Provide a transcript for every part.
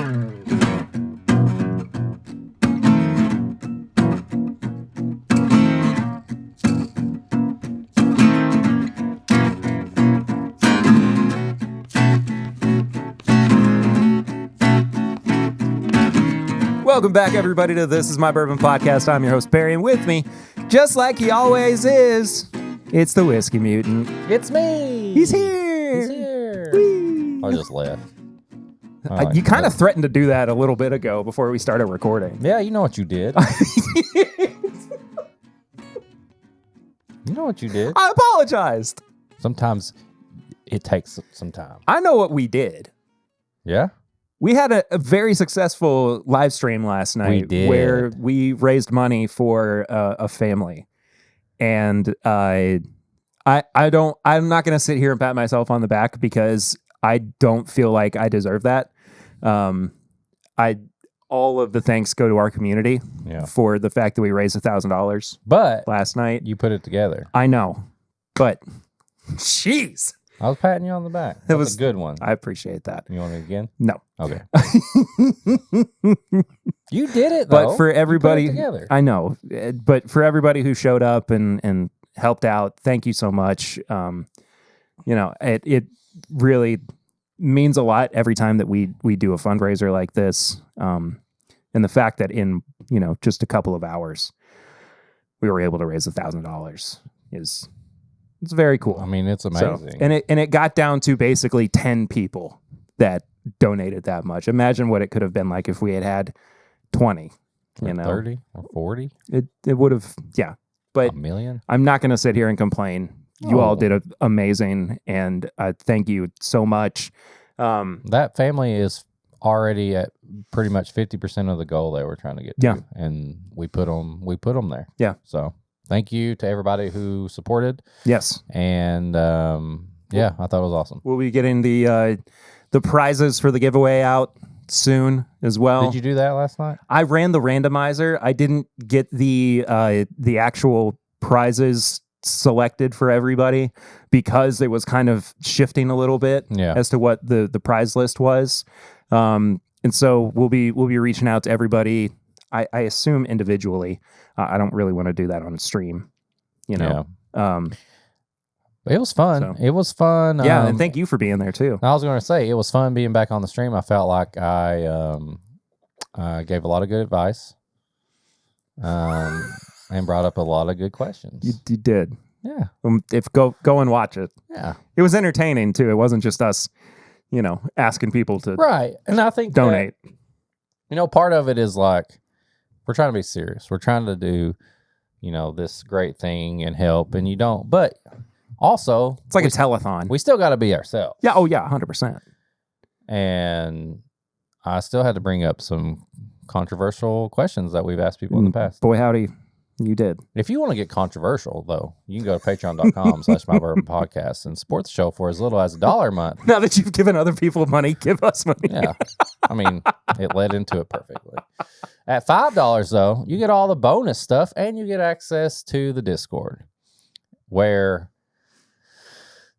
Welcome back, everybody, to This Is My Bourbon Podcast. I'm your host, Barry, and with me, just like he always is, it's the Whiskey Mutant. It's me. He's here. He's here. Whee! I just left. You kind of threatened to do that a little bit ago before we started recording. Yeah, you know what you did. You know what you did. I apologized. Sometimes it takes some time. I know what we did. Yeah? We had a very successful live stream last night. We did. Where we raised money for a family. And I'm not going to sit here and pat myself on the back because I don't feel like I deserve that. All of the thanks go to our community for the fact that we raised $1,000 last night. You put it together. I know, but jeez. I was patting you on the back. That was a good one. I appreciate that. You want it again? No. Okay. You did it, though. But for everybody, you put it together. I know. But for everybody who showed up and helped out, thank you so much. It really means a lot every time that we do a fundraiser like this. And the fact that in just a couple of hours we were able to raise $1,000 it's very cool. I mean, it's amazing. So, and it got down to basically 10 people that donated that much. Imagine what it could have been like if we had 20, or 30 or 40. It would have, yeah. But $1 million. I'm not going to sit here and complain. You all did amazing, and thank you so much. That family is already at pretty much 50% of the goal they were trying to get to, and we put them there. Yeah. So thank you to everybody who supported. Yes. And I thought it was awesome. We'll be getting the prizes for the giveaway out soon as well. Did you do that last night? I ran the randomizer. I didn't get the actual prizes selected for everybody because it was kind of shifting a little bit as to what the prize list was. And so we'll be reaching out to everybody. I assume individually. I don't really want to do that on stream, But it was fun. So. It was fun. Yeah, and thank you for being there too. I was going to say it was fun being back on the stream. I felt like I gave a lot of good advice, and brought up a lot of good questions. You did. Yeah. If go and watch it. Yeah. It was entertaining too. It wasn't just us, asking people to And I think donate. That, part of it is like we're trying to be serious. We're trying to do, this great thing and help, and you don't. But also, it's like a telethon. We still got to be ourselves. Yeah. Oh yeah. 100%. And I still had to bring up some controversial questions that we've asked people in the past. Boy, howdy. You did. If you want to get controversial, though, you can go to patreon.com/mybourbonpodcast and support the show for as little as $1 a month. Now that you've given other people money, give us money. Yeah. I mean, it led into it perfectly. At $5, though, you get all the bonus stuff and you get access to the Discord, where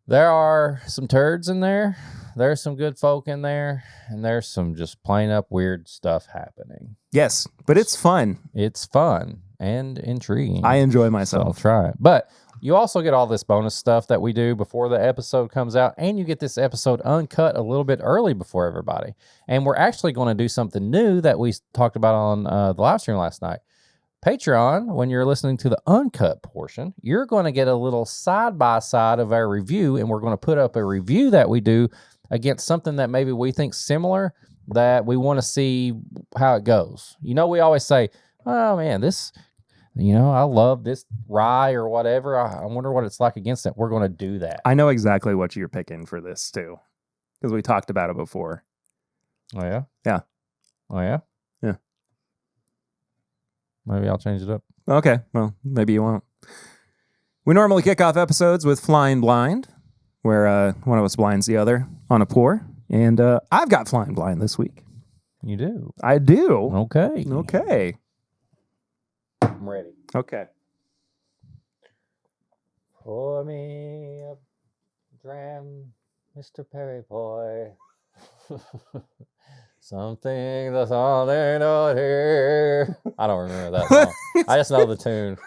there are some turds in there. There's some good folk in there, and there's some just plain up weird stuff happening. Yes, but it's fun. It's fun and intriguing. I enjoy myself. So try it. But you also get all this bonus stuff that we do before the episode comes out, and you get this episode uncut a little bit early before everybody. And we're actually going to do something new that we talked about on the live stream last night. Patreon, when you're listening to the uncut portion, you're going to get a little side-by-side of our review, and we're going to put up a review that we do against something that maybe we think similar, that we want to see how it goes. We always say, oh, man, this, I love this rye or whatever. I wonder what it's like against it. We're going to do that. I know exactly what you're picking for this, too, because we talked about it before. Oh, yeah? Yeah. Oh, yeah? Yeah. Maybe I'll change it up. Okay. Well, maybe you won't. We normally kick off episodes with Flying Blind, where one of us blinds the other on a pour. And I've got Flying Blind this week. You do? I do. Okay. Okay. I'm ready. Okay. Pour me a dram, Mr. Perry boy. Something that's all they not here. I don't remember that song. I just know the tune.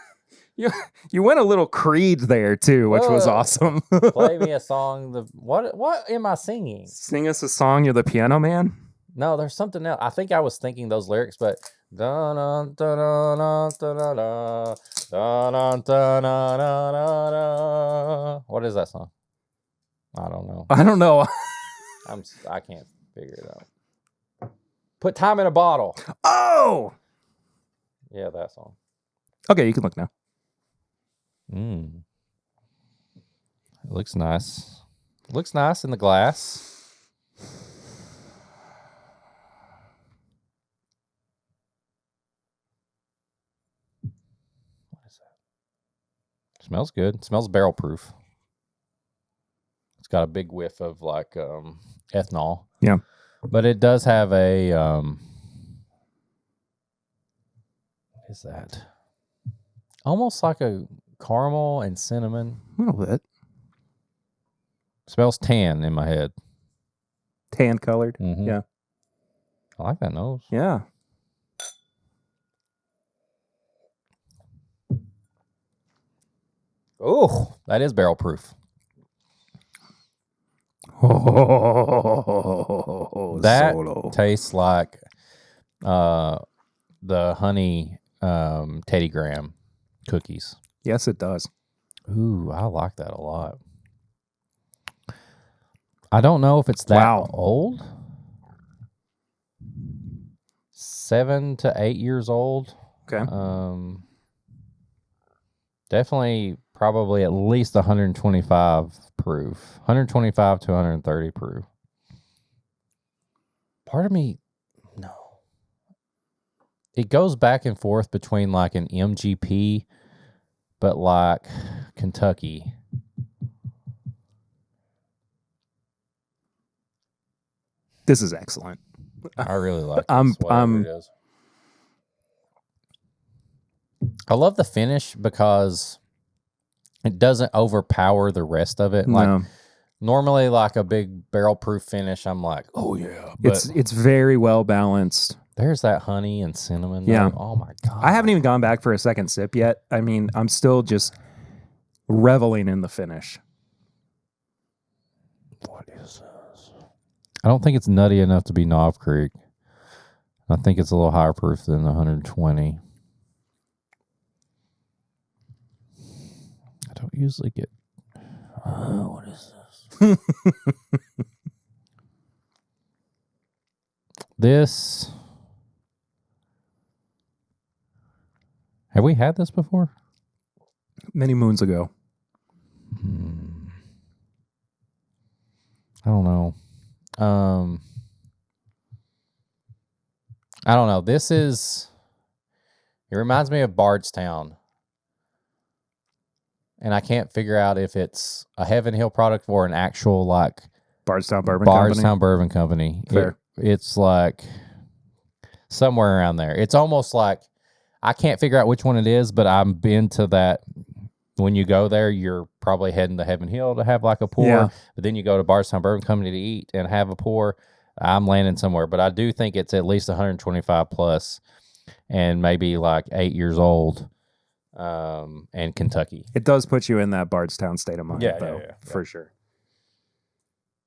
You went a little Creed there too, which was awesome. Play me a song. What am I singing? Sing us a song. You're the piano man. No, there's something else. I think I was thinking those lyrics, but what is that song? I don't know. I don't know. I can't figure it out. Put time in a bottle. Oh, yeah, that song. Okay, you can look now. It looks nice. Looks nice in the glass. What is that? Smells good. It smells barrel proof. It's got a big whiff of like ethanol. Yeah. But it does have a what is that? Almost like a caramel and cinnamon. A little bit. Smells tan in my head. Tan colored. Mm-hmm. Yeah. I like that nose. Yeah. Oh, that is barrel proof. Oh, that solo. tastes like the honey Teddy Graham cookies. Yes, it does. Ooh, I like that a lot. I don't know if it's that old. 7 to 8 years old. Okay. Definitely probably at least 125 proof. 125 to 130 proof. Part of me, no. It goes back and forth between like an MGP, but like Kentucky. This is excellent. I really like this. I'm It is. I love the finish because it doesn't overpower the rest of it. No. Like normally, like a big barrel proof finish, I'm like, oh yeah. But It's very well balanced. there's that honey and cinnamon. Yeah. Though. Oh my god. I haven't even gone back for a second sip yet. I mean, I'm still just reveling in the finish. What is this? I don't think it's nutty enough to be Knob Creek. I think it's a little higher proof than 120. I don't usually get. What is this? This. Have we had this before? Many moons ago. I don't know. I don't know. This is. It reminds me of Bardstown. And I can't figure out if it's a Heaven Hill product or an actual like Bardstown Bourbon Bardstown Bourbon Company. Fair. It's like somewhere around there. It's almost like I can't figure out which one it is, but I've been to that. When you go there, you're probably heading to Heaven Hill to have like a pour, Yeah. but then you go to Bardstown Bourbon Company to eat and have a pour. I'm landing somewhere, but I do think it's at least 125 plus and maybe like 8 years old. And Kentucky. It does put you in that Bardstown state of mind, Yeah, though, yeah. for sure.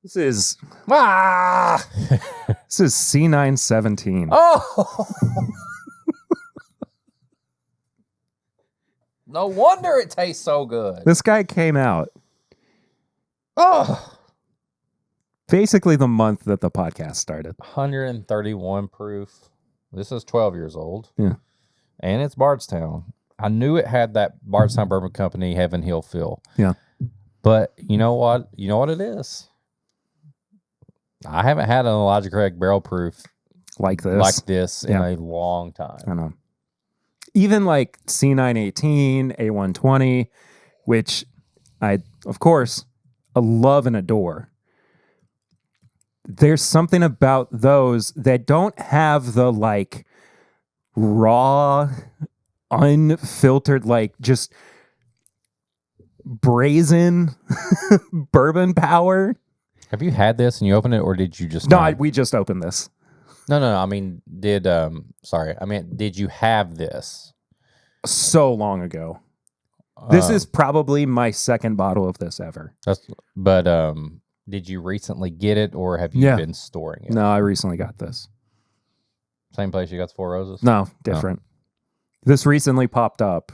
This is This is C917. Oh, no wonder it tastes so good. This guy came out Oh, basically the month that the podcast started. 131 proof. This is 12 years old. Yeah. And it's Bardstown. I knew it had that Bardstown Bourbon Company Heaven Hill feel. Yeah. But you know what? You know what it is? I haven't had an Elijah Craig barrel proof Like this. in a long time. I know. Even like C918, A120, which I, of course, love and adore. There's something about those that don't have the like raw, unfiltered, like just brazen bourbon power. Have you had this and you opened it, or did you just No, not? we just opened this. No. I mean, did you have this? So long ago. This is probably my second bottle of this ever. But did you recently get it, or have you been storing it? No, I recently got this. Same place you got the Four Roses? No, different. This recently popped up.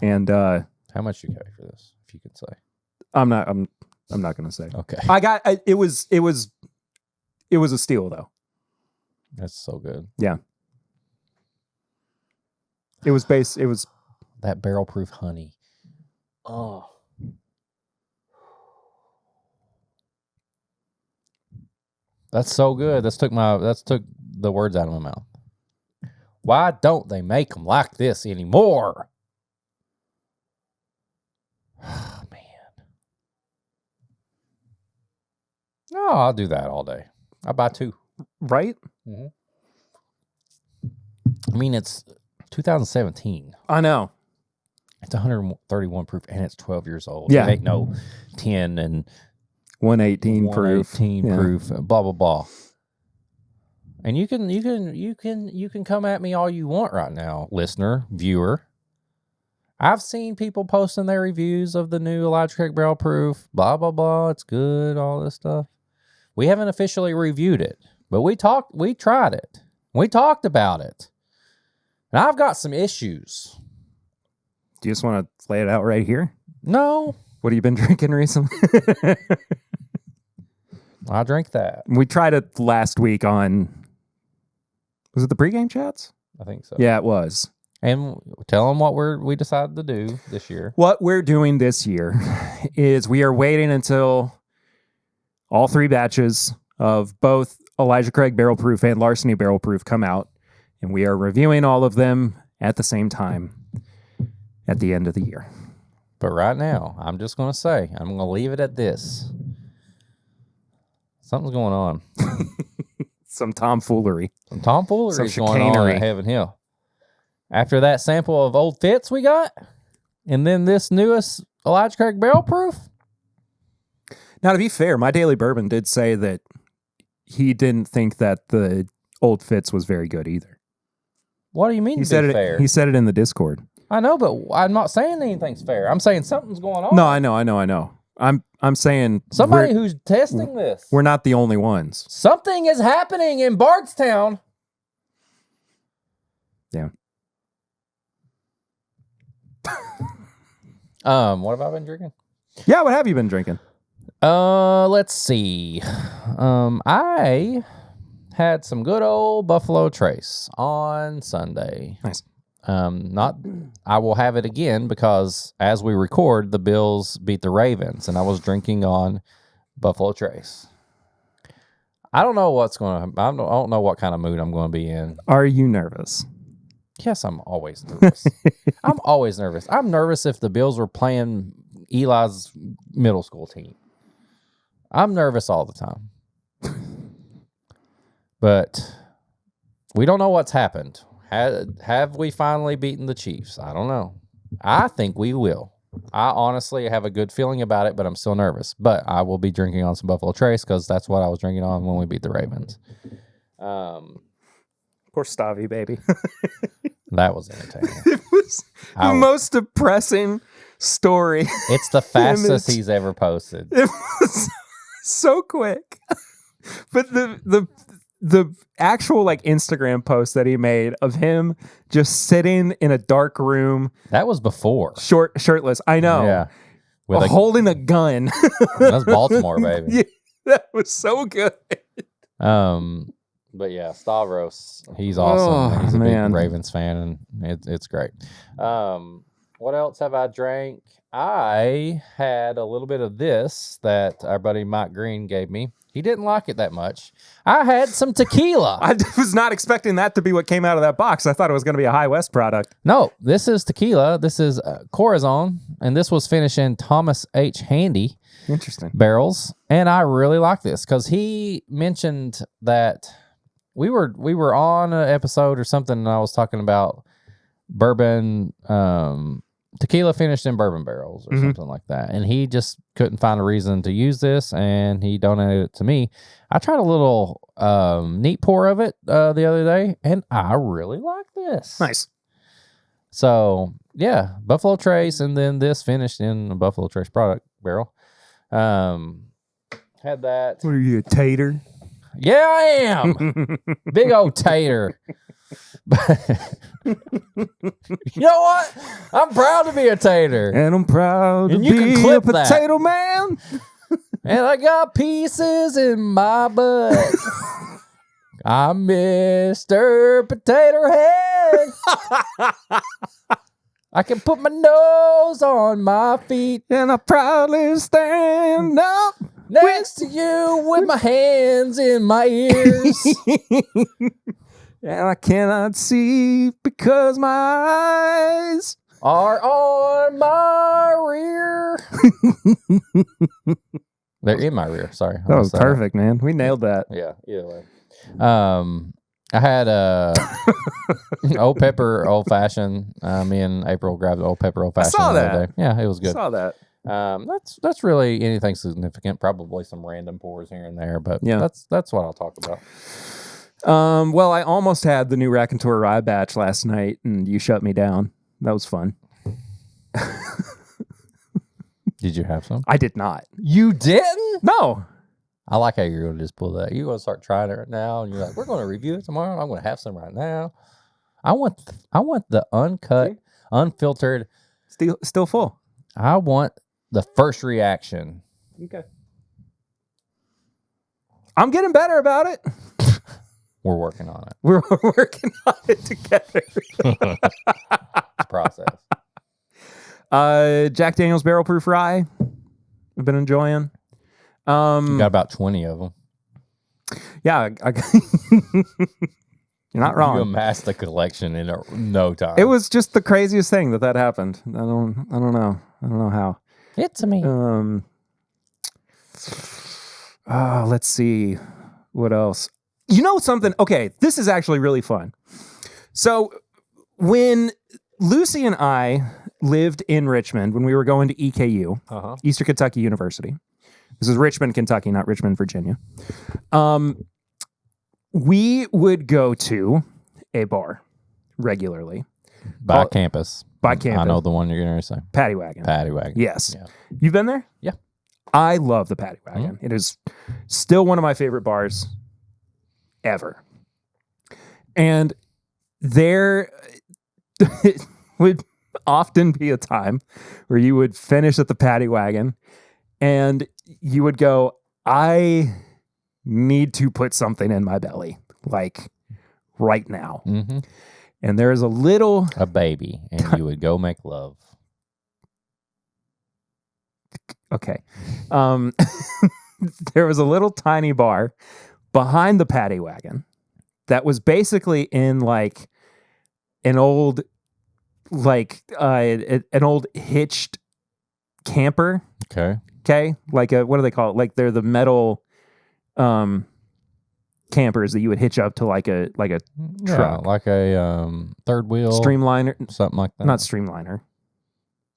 And how much you pay for this, if you could say? I'm not going to say. Okay. It was a steal though. That's so good. Yeah. It was that barrel proof honey. Oh. That's so good. That took the words out of my mouth. Why don't they make them like this anymore? Oh, man. No, I'll do that all day. I'll buy 2. Right? Mm-hmm. I mean, it's 2017. I know. It's 131 proof, and it's 12 years old. Yeah. It ain't no 10 and 118 proof. 118 proof, blah, blah, blah. And you can come at me all you want right now, listener, viewer. I've seen people posting their reviews of the new Elijah Craig Barrel Proof, blah, blah, blah. It's good, all this stuff. We haven't officially reviewed it, but we tried it. We talked about it. And I've got some issues. Do you just want to lay it out right here? No. What have you been drinking recently? I drank that. We tried it last week on, was it the pregame chats? I think so. Yeah, it was. And tell them what we decided to do this year. What we're doing this year is we are waiting until all 3 batches of both Elijah Craig Barrel Proof and Larceny Barrel Proof come out, and we are reviewing all of them at the same time at the end of the year. But right now, I'm just going to say, I'm going to leave it at this. Something's going on. Some tomfoolery. Some tomfoolery Some is going on at Heaven Hill. After that sample of Old Fitz we got, and then this newest Elijah Craig Barrel Proof. Now, to be fair, my Daily Bourbon did say that he didn't think that the Old Fitz was very good either. What do you mean He said fair? He said it in the Discord. I know, but I'm not saying anything's fair. I'm saying something's going on. No, I know. I'm saying somebody who's testing this. We're not the only ones. Something is happening in Bardstown. Yeah. What have I been drinking? Yeah, what have you been drinking? Let's see. I had some good old Buffalo Trace on Sunday. Nice. I will have it again because as we record, the Bills beat the Ravens, and I was drinking on Buffalo Trace. I don't know what's going to. I don't know what kind of mood I'm going to be in. Are you nervous? Yes, I'm always nervous. I'm always nervous. I'm nervous if the Bills were playing Eli's middle school team. I'm nervous all the time. But we don't know what's happened. Have we finally beaten the Chiefs? I don't know. I think we will. I honestly have a good feeling about it, but I'm still nervous. But I will be drinking on some Buffalo Trace because that's what I was drinking on when we beat the Ravens. Poor Stavi, baby. That was entertaining. It was the most depressing story. It's the fastest he's ever posted. It was so quick. But the actual like Instagram post that he made of him just sitting in a dark room. That was before. Shirtless. I know. Yeah. Holding a gun. That's Baltimore, baby. Yeah, that was so good. But yeah, Stavros, he's awesome. He's a big Ravens fan, and it's great. What else have I drank? I had a little bit of this that our buddy Mike Green gave me. He didn't like it that much. I had some tequila. I was not expecting that to be what came out of that box. I thought it was going to be a High West product. No, this is tequila. This is Corazon, and this was finished in Thomas H. Handy. Interesting. Barrels. And I really like this because he mentioned that we were on an episode or something, and I was talking about bourbon tequila finished in bourbon barrels or something like that. And he just couldn't find a reason to use this, and he donated it to me. I tried a little neat pour of it the other day, and I really like this. Nice. So, yeah, Buffalo Trace, and then this finished in a Buffalo Trace product barrel. Had that. What are you, a tater? Yeah, I am. Big old tater. You know what? I'm proud to be a tater. And I'm proud And to you can be a clip that. potato man. And I got pieces in my butt. I'm Mr. Potato Head. I can put my nose on my feet. And I proudly stand up Next to you with my hands in my ears. and I cannot see because my eyes Are on my rear. They're in my rear. Sorry. That was perfect, man. We nailed that. Yeah, either way. I had Old Pepper Old Fashioned. Me and April grabbed Old Pepper Old Fashioned. saw the that. other day. Yeah, it was good. I saw that. That's really anything significant. Probably some random pours here and there, but Yeah. that's what I'll talk about. Well, I almost had the new Raconteur Rye batch last night, and you shut me down. That was fun. Did you have some? I did not. You didn't? No. I like how you're going to just pull that. You're going to start trying it right now, and you're like, we're going to review it tomorrow. I'm going to have some right now. I want the uncut, unfiltered. Still full. I want the first reaction. Okay. I'm getting better about it. We're working on it. We're working on it together. Process. Jack Daniel's Barrel Proof Rye. I've been enjoying. You got about 20 of them. Yeah, you're not wrong. You amassed the collection in no time. It was just the craziest thing that happened. I don't know. I don't know how. It's me. Let's see. What else? You know something? Okay, this is actually really fun. So when Lucy and I lived in Richmond, when we were going to EKU, Eastern Kentucky University. This is Richmond, Kentucky, not Richmond, Virginia. We would go to a bar regularly. By campus. By campus. I know the one you're going to say. Paddy Wagon. Paddy Wagon. Yes. Yeah. You've been there? Yeah. I love the Paddy Wagon. Mm-hmm. It is still one of my favorite bars ever. And there would often be a time where you would finish at the Paddy Wagon and you would go, I need to put something in my belly, like right now. Mm-hmm. And there is a baby, and you would go make love. Okay. There was a little tiny bar behind the Paddy Wagon that was basically in like an old hitched camper. Okay. Like what do they call it? Like they're the metal campers that you would hitch up to like a truck. Like a third wheel Streamliner. something like that. Not Streamliner.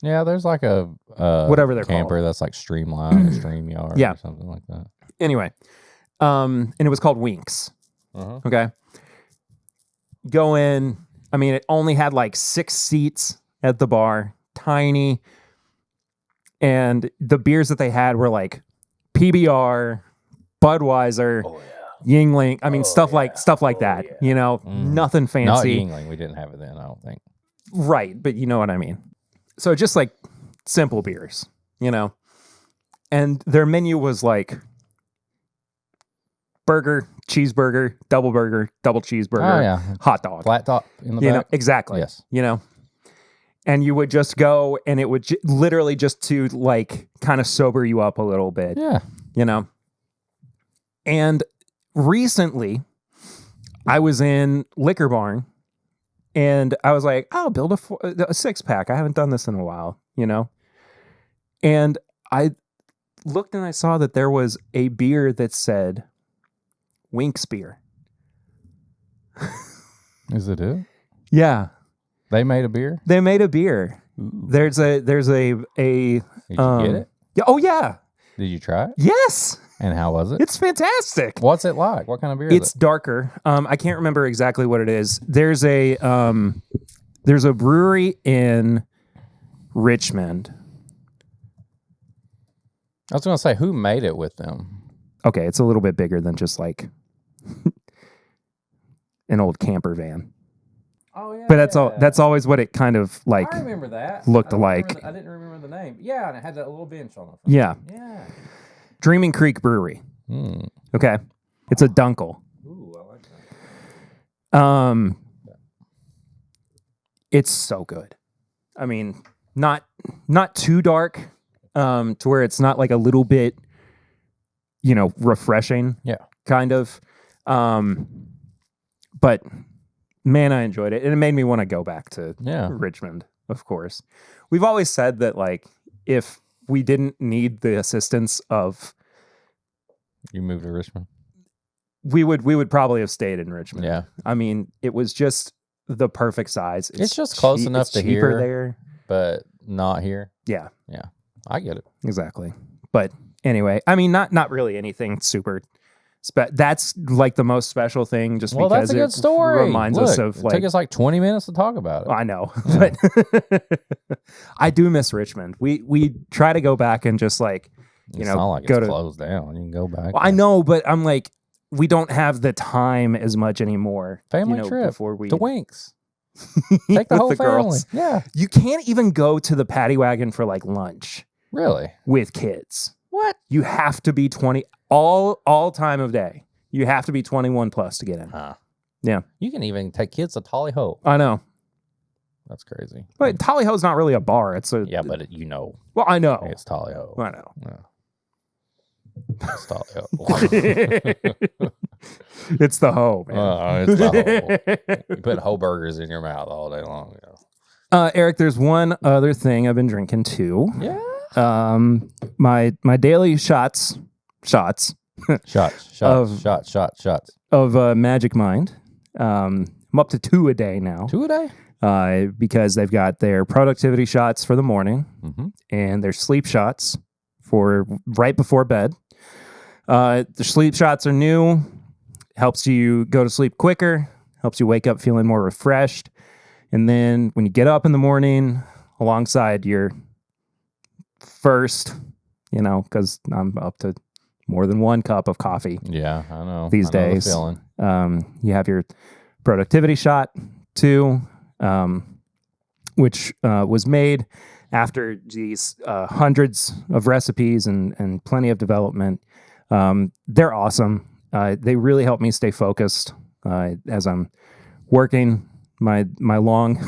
Yeah, there's like a whatever they're camper called. that's like Streamline or StreamYard or something like that. Anyway, and it was called Winks. Okay. Go in. I mean, it only had like 6 seats at the bar, tiny. And the beers that they had were like PBR, Budweiser, Yingling. I mean, stuff like that. Yeah. You know, nothing fancy. Not Yingling. We didn't have it then, I don't think. Right, but you know what I mean. So just like simple beers, you know. And their menu was like burger, cheeseburger, double cheeseburger, hot dog. Flat top in the You back. know, exactly. Yes. You know. And you would just go and it would literally just to like kind of sober you up a little bit. Yeah. You know. And recently I was in Liquor Barn and I was like, I'll build a 6-pack. I haven't done this in a while, you know. And I looked and I saw that there was a beer that said Winks beer. Is it? Yeah. They made a beer? They made a beer. There's a Did you get it? Yeah, oh yeah. Did you try it? Yes. And how was it? It's fantastic. What's it like? What kind of beer is It's it? darker. I can't remember exactly what it is. There's a brewery in Richmond. I was going to say, who made it with them? Okay, it's a little bit bigger than just like an old camper van. Oh yeah, But that's always what it kind of like I remember that. looked I don't like. remember I didn't remember the name. Yeah, and it had that little bench on the front. Yeah. Yeah. Dreaming Creek Brewery. Okay. It's a Dunkel. Ooh, I like that. It's so good. I mean, not too dark, to where it's not like a little bit, refreshing. Yeah. Kind of. But man, I enjoyed it. And it made me want to go back to Richmond, of course. We've always said that, like, if we didn't need the assistance of... You moved to Richmond? We would probably have stayed in Richmond. Yeah. I mean, it was just the perfect size. It's just close enough to cheaper here, there. But not here. Yeah. Yeah. I get it. Exactly. But anyway, I mean, not really anything super... That's like the most special thing, just because that's a good story. Reminds us of it like... took us like 20 minutes to talk about it. I know, but I do miss Richmond. We try to go back and just like, It's not like it's closed down. You can go back. Well, I know, but I'm like, we don't have the time as much anymore. Family trip before we to Winks. Take the whole the family. girls. Yeah. You can't even go to the Paddy Wagon for like lunch. Really? With kids. What? You have to be 20 all time of day. You have to be 21 plus to get in. Huh. Yeah. You can even take kids to Tally Ho. I know. That's crazy. But Tally Ho's not really a bar. It's a... Yeah, but Well, I know. It's Tally Ho. I know. Yeah. It's Tally Ho. It's the ho, man. It's the ho. You put ho burgers in your mouth all day long. Yeah. Eric, there's one other thing I've been drinking too. Yeah. My daily shots Shots of Magic Mind. I'm up to 2 a day now. 2 a day? Because they've got their productivity shots for the morning and their sleep shots for right before bed. The sleep shots are new. Helps you go to sleep quicker. Helps you wake up feeling more refreshed. And then when you get up in the morning, alongside your first, because I'm up to more than 1 cup of coffee. Yeah, I know. These days. You have your productivity shot too, which was made after these hundreds of recipes and plenty of development. They're awesome. They really help me stay focused as I'm working my long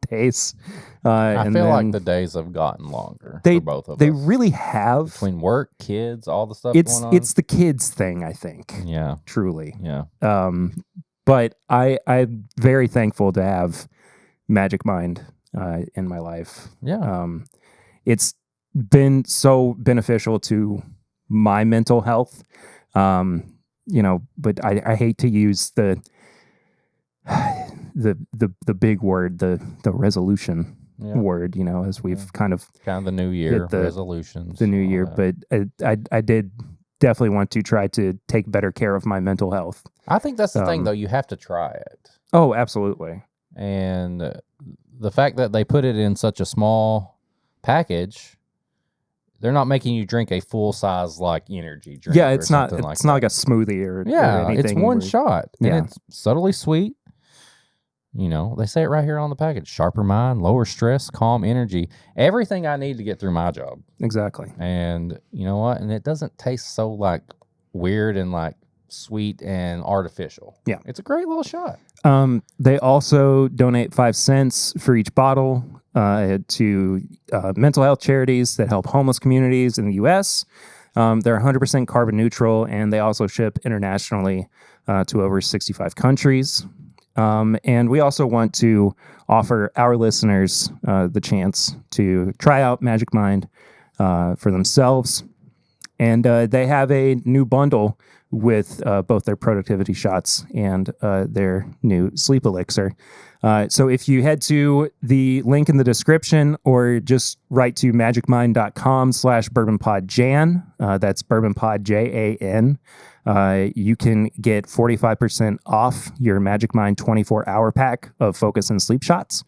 days. I feel like the days have gotten longer for both of us. They really have. Between work, kids, all the stuff going on. It's the kids thing, I think. Yeah. Truly. Yeah. But I'm very thankful to have Magic Mind in my life. Yeah. It's been so beneficial to my mental health. But I hate to use the big word, the resolution word, as we've kind of the new year resolutions, the new year. But I did definitely want to try to take better care of my mental health. I think that's the thing, though. You have to try it. Oh, absolutely. And the fact that they put it in such a small package, they're not making you drink a full size like energy drink. Yeah, it's not. It's not like a smoothie or anything. It's one shot, and Yeah. it's subtly sweet. They say it right here on the package: sharper mind, lower stress, calm energy. Everything I need to get through my job. Exactly. And you know what? And it doesn't taste so like weird and like sweet and artificial. Yeah, it's a great little shot. They also donate 5 cents for each bottle to mental health charities that help homeless communities in the U.S. They're 100% carbon neutral, and they also ship internationally to over 65 countries. And we also want to offer our listeners the chance to try out Magic Mind for themselves. And they have a new bundle with both their productivity shots and their new sleep elixir. So if you head to the link in the description or just write to magicmind.com/bourbonpodjan, that's bourbonpodjan, you can get 45% off your Magic Mind 24-hour pack of focus and sleep shots.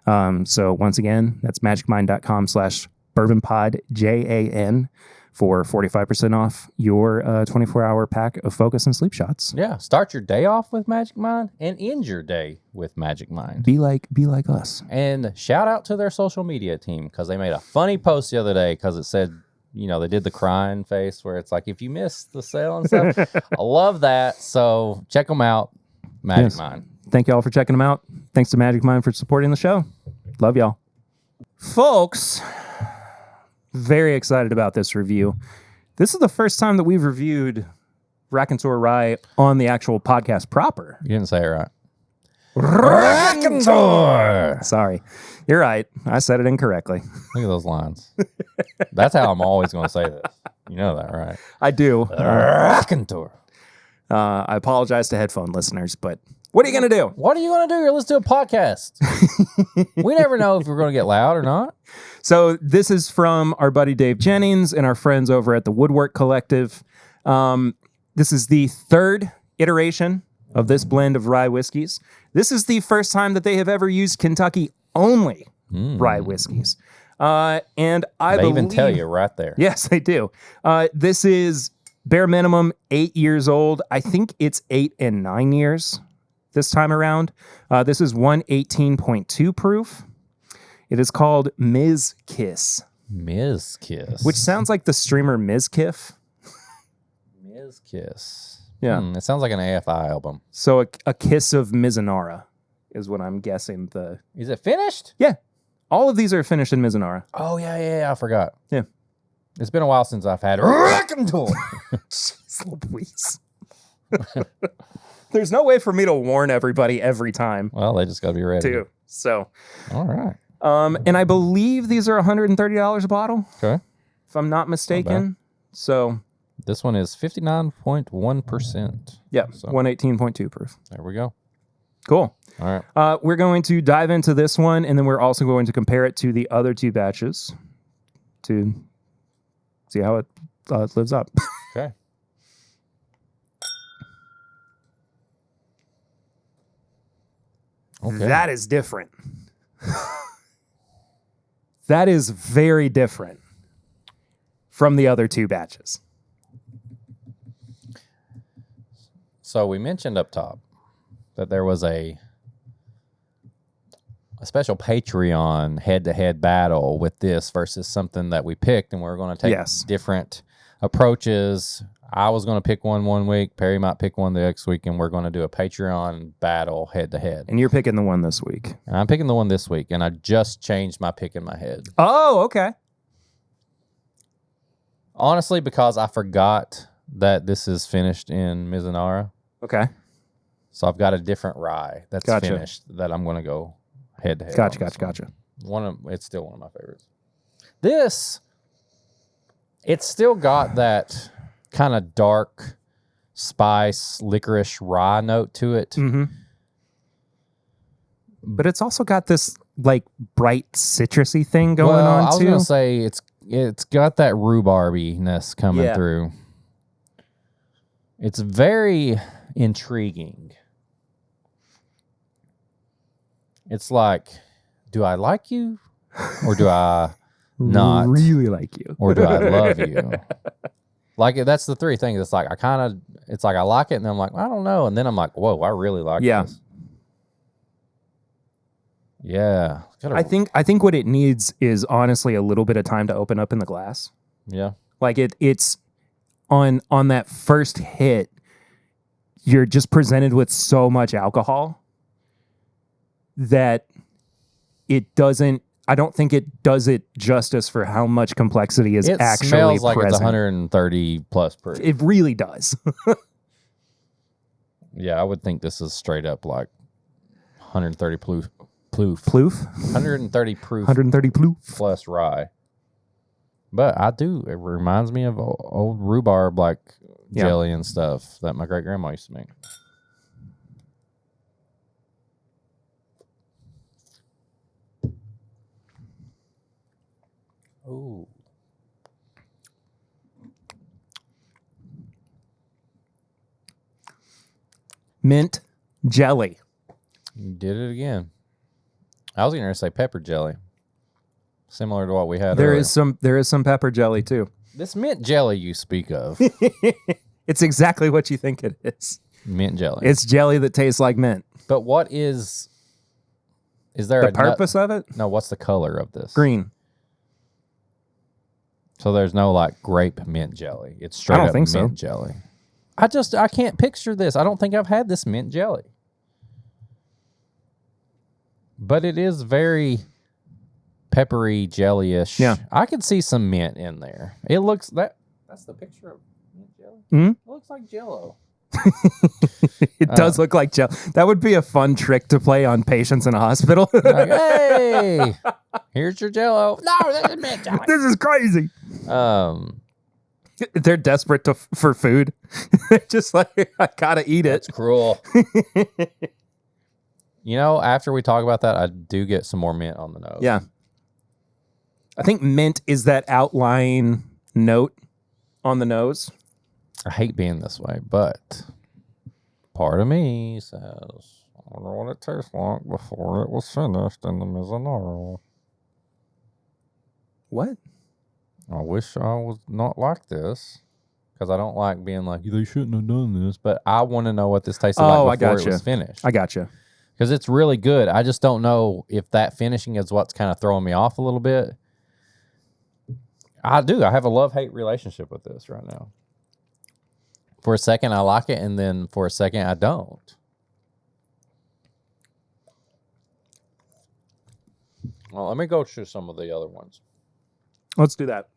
So once again, that's magicmind.com/bourbonpodjan for 45% off your 24-hour pack of focus and sleep shots. Yeah, start your day off with Magic Mind and end your day with Magic Mind. Be like us. And shout out to their social media team because they made a funny post the other day because it said, you know, they did the crying face where it's like, if you missed the sale and stuff. I love that. So check them out, Magic Mind. Thank y'all for checking them out. Thanks to Magic Mind for supporting the show. Love y'all. Folks, very excited about this review. This is the first time that we've reviewed Raconteur Rye on the actual podcast proper. You didn't say it right. Raconteur! Sorry. You're right. I said it incorrectly. Look at those lines. That's how I'm always going to say this. You know that, right? I do. Raconteur. I apologize to headphone listeners, but what are you going to do? What are you going to do? You're listening to a podcast. We never know if we're going to get loud or not. So this is from our buddy Dave Jennings and our friends over at the Woodwork Collective. This is the third iteration of this blend of rye whiskeys. This is the first time that they have ever used Kentucky-only rye whiskeys. And I believe... They even tell you right there. Yes, they do. This is bare minimum 8 years old. I think it's 8 and 9 years this time around. This is 118.2 proof. It is called Ms. Kiss. Ms. Kiss. Which sounds like the streamer Ms. Kiff. Ms. Kiss. Yeah. It sounds like an AFI album. So a kiss of Mizunara is what I'm guessing. Is it finished? Yeah. All of these are finished in Mizunara. Oh, yeah. I forgot. Yeah. It's been a while since I've had Raconteur. Jeez Louise. There's no way for me to warn everybody every time. Well, they just got to be ready. Too. So. All right. And I believe these are $130 a bottle. Okay. If I'm not mistaken. So. This one is 59.1%. Yeah. So. 118.2 proof. There we go. Cool. All right. We're going to dive into this one, and then we're also going to compare it to the other two batches to see how it lives up. Okay. Okay. That is different. That is very different from the other two batches. So we mentioned up top that there was a special Patreon head-to-head battle with this versus something that we picked, and we're going to take different approaches. I was going to pick one week. Perry might pick one the next week, and we're going to do a Patreon battle head-to-head. And you're picking the one this week. And I'm picking the one this week, and I just changed my pick in my head. Oh, okay. Honestly, because I forgot that this is finished in Mizunara. Okay. So I've got a different rye that's finished that I'm going to go head-to-head. Gotcha. It's still one of my favorites. This, it's still got that kind of dark spice, licorice rye note to it. Mm-hmm. But it's also got this like bright citrusy thing going on too. I was going to say it's got that rhubarbiness coming through. It's very intriguing. It's like, do I like you or do I not really like you? Or do I love you? Like, that's the three things. It's like, it's like I like it, and then I'm like, I don't know. And then I'm like, whoa, I really like this. Yeah. I think what it needs is honestly a little bit of time to open up in the glass. Yeah. Like it's on that first hit, you're just presented with so much alcohol that I don't think it does it justice for how much complexity is actually present. It smells like it's 130 plus proof. It really does. Yeah, I would think this is straight up like 130 Ploof? 130 proof. 130 ploof. Plus rye. But I do. It reminds me of old rhubarb like Yeah. jelly and stuff that my great grandma used to make. Ooh. Mint jelly. You did it again. I was going to say pepper jelly. Similar to what we had There earlier. is some pepper jelly too. This mint jelly you speak of. It's exactly what you think it is. Mint jelly. It's jelly that tastes like mint. But what is there The a purpose of it? No, what's the color of this? Green. So there's no like grape mint jelly. It's straight don't up think so. mint jelly. I can't picture this. I don't think I've had this mint jelly. But it is very peppery jelly-ish. Yeah. I could see some mint in there. It looks that's the picture of mint jelly. Mhm. It looks like Jell-O. It does look like jelly. That would be a fun trick to play on patients in a hospital. Like, hey, here's your Jell-O. No, this is mint jelly. This is crazy. They're desperate for food. They're just like, I gotta eat That's it. cruel. You know, after we talk about that, I do get some more mint on the nose. Yeah. I think mint is that outlying note on the nose. I hate being this way, but part of me says, I wonder what it tastes like before it was finished in the Mizunara. What? I wish I was not like this, because I don't like being like, they shouldn't have done this, but I want to know what this tasted like before it was finished. I gotcha. Because it's really good. I just don't know if that finishing is what's kind of throwing me off a little bit. I do. I have a love-hate relationship with this right now. For a second, I like it, and then for a second, I don't. Well, let me go through some of the other ones. Let's do that.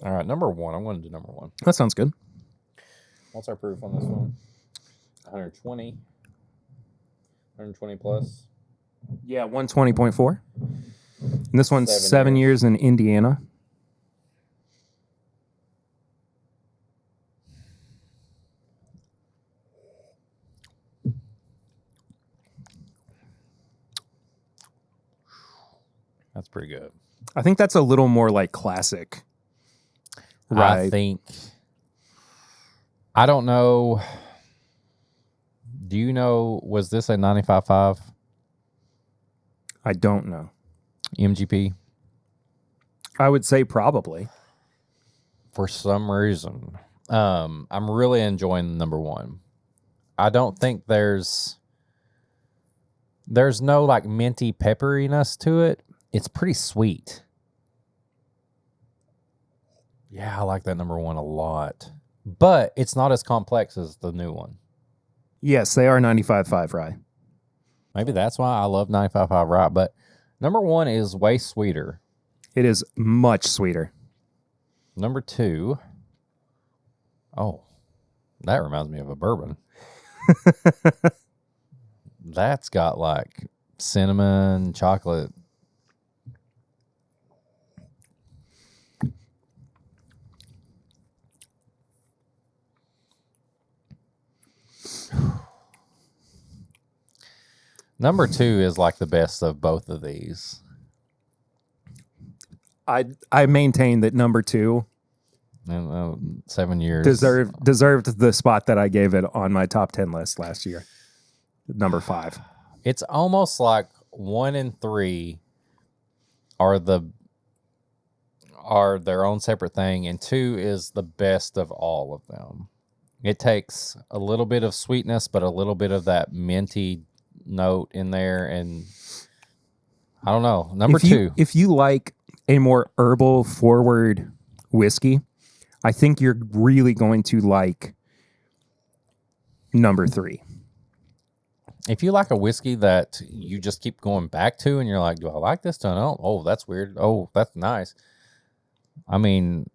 All right, number one. I'm going to do number one. That sounds good. What's our proof on this one? 120. 120 plus. Yeah, 120.4. And this one's 7 7 years in Indiana. That's pretty good. I think that's a little more like classic. I think. I don't know. Do you know, was this a 95.5 I don't know. MGP? I would say probably. For some reason, I'm really enjoying number one. I don't think there's no like minty pepperiness to it. It's pretty sweet. Yeah, I like that number one a lot. But it's not as complex as the new one. Yes, they are 95.5 rye. Maybe that's why I love 95.5 Rye. But number one is way sweeter. It is much sweeter. Number two. Oh, that reminds me of a bourbon. That's got like cinnamon, chocolate. Number two is like the best of both of these. I maintain that number two And 7 years. deserved the spot that I gave it on my top 10 list last year. Number 5. It's almost like 1 and 3 are their own separate thing, and 2 is the best of all of them. It takes a little bit of sweetness, but a little bit of that minty note in there, and I don't know. Number two. If you like a more herbal forward whiskey, I think you're really going to like number 3. If you like a whiskey that you just keep going back to and you're like, do I like this? No. Oh, that's weird. Oh, that's nice. I mean,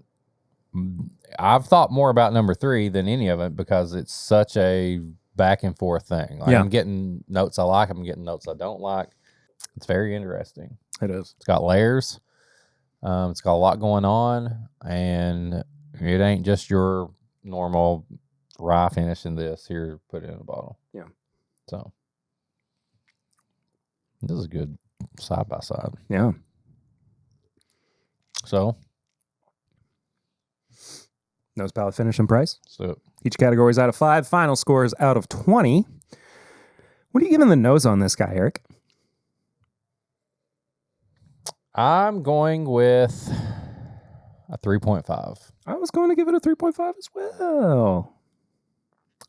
I've thought more about number 3 than any of it because it's such a back and forth thing. Like, Yeah. I'm getting notes I like. I'm getting notes I don't like. It's very interesting. It is. It's got layers. It's got a lot going on, and it ain't just your normal rye finish in this. Here, put it in a bottle. Yeah. So this is good side by side. Yeah. So Nose, palate, finish, and price. so Each category is out of 5. Final score is out of 20. What are you giving the nose on this guy, Eric? I'm going with a 3.5. I was going to give it a 3.5 as well.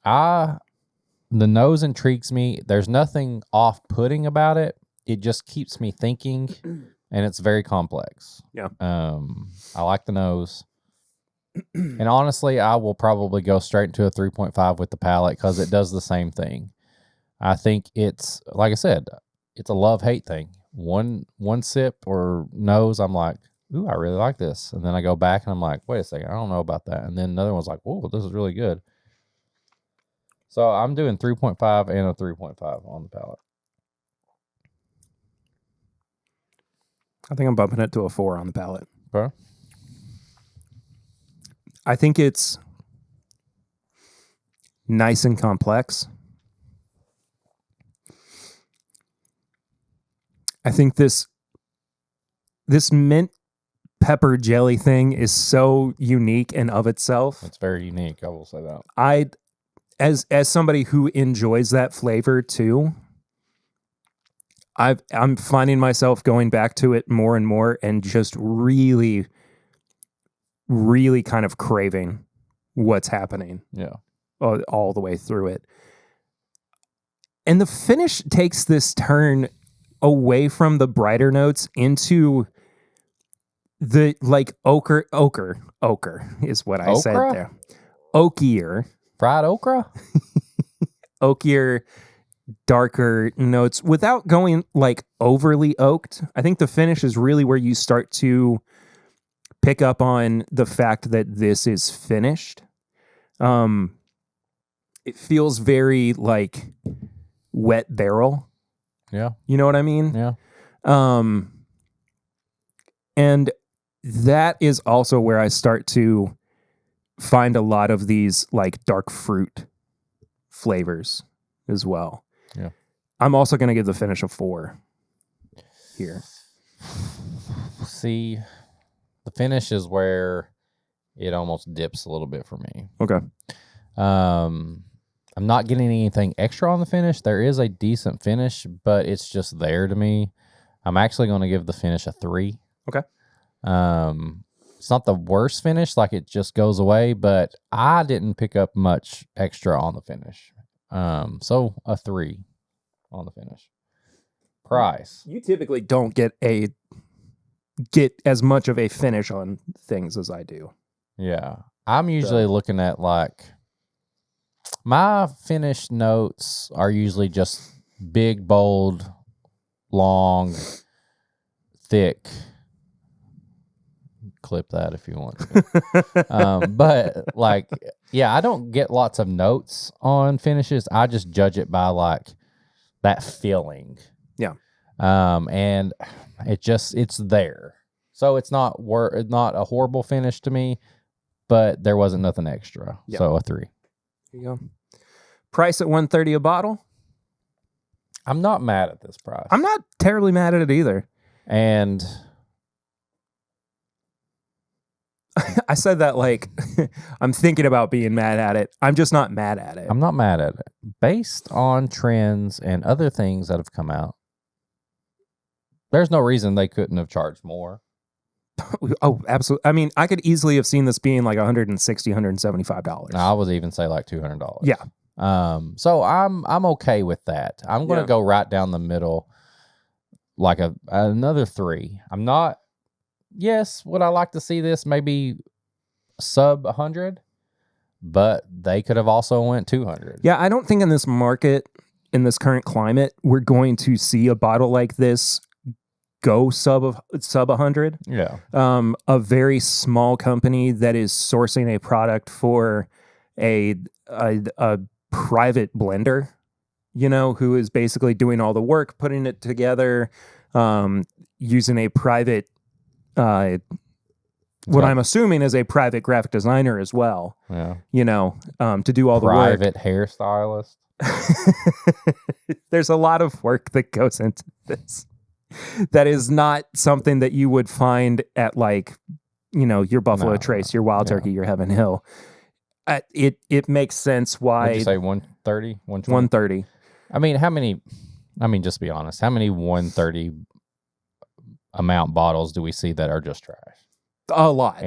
The nose intrigues me. There's nothing off-putting about it. It just keeps me thinking, and it's very complex. Yeah. I like the nose. And honestly, I will probably go straight into a 3.5 with the palate because it does the same thing. I think it's, like I said, it's a love-hate thing. One sip or nose, I'm like, ooh, I really like this. And then I go back and I'm like, wait a second, I don't know about that. And then another one's like, oh, this is really good. So I'm doing 3.5 and a 3.5 on the palate. I think I'm bumping it to a 4 on the palate. Okay. I think it's nice and complex. I think this mint pepper jelly thing is so unique and of itself. It's very unique, I will say that. As somebody who enjoys that flavor too, I'm finding myself going back to it more and more and just really, really kind of craving what's happening. Yeah. All the way through it. And the finish takes this turn away from the brighter notes into the like ochre is what I said there. Oakier. Fried okra? Oakier, darker notes without going like overly oaked. I think the finish is really where you start to pick up on the fact that this is finished. It feels very like wet barrel. Yeah. You know what I mean? Yeah. And that is also where I start to find a lot of these like dark fruit flavors as well. Yeah. I'm also going to give the finish a 4 here. See, the finish is where it almost dips a little bit for me. Okay. I'm not getting anything extra on the finish. There is a decent finish, but it's just there to me. I'm actually going to give the finish a 3. Okay. It's not the worst finish, like it just goes away, but I didn't pick up much extra on the finish. So a 3 on the finish. Price. You typically don't get as much of a finish on things as I do. Yeah. I'm usually looking at like my finished notes are usually just big, bold, long, thick. Clip that if you want to. But like, yeah, I don't get lots of notes on finishes. I just judge it by like that feeling. Yeah. And it's there. So it's not a horrible finish to me, but there wasn't nothing extra. Yeah. So a 3. There you go. Price at $130 a bottle. I'm not mad at this price. I'm not terribly mad at it either. And I said that like I'm thinking about being mad at it. I'm just not mad at it. I'm not mad at it. Based on trends and other things that have come out, there's no reason they couldn't have charged more. Oh, absolutely. I mean, I could easily have seen this being like $160, $175. I would even say like $200. Yeah. So I'm okay with that. I'm going to go right down the middle, like another 3. I'm not. Yes, would I like to see this maybe sub 100? But they could have also went 200. Yeah, I don't think in this market, in this current climate, we're going to see a bottle like this go sub 100. Yeah. A very small company that is sourcing a product for a private blender, who is basically doing all the work, putting it together, using a private, what I'm assuming is a private graphic designer as well. Yeah. To do all the work. Private hairstylist. There's a lot of work that goes into this. That is not something that you would find at your Buffalo Trace, your Wild Turkey, your Heaven Hill. It makes sense why. Would you say 130, 120? 130. I mean, how many? I mean, just be honest. How many 130 amount bottles do we see that are just trash? A lot.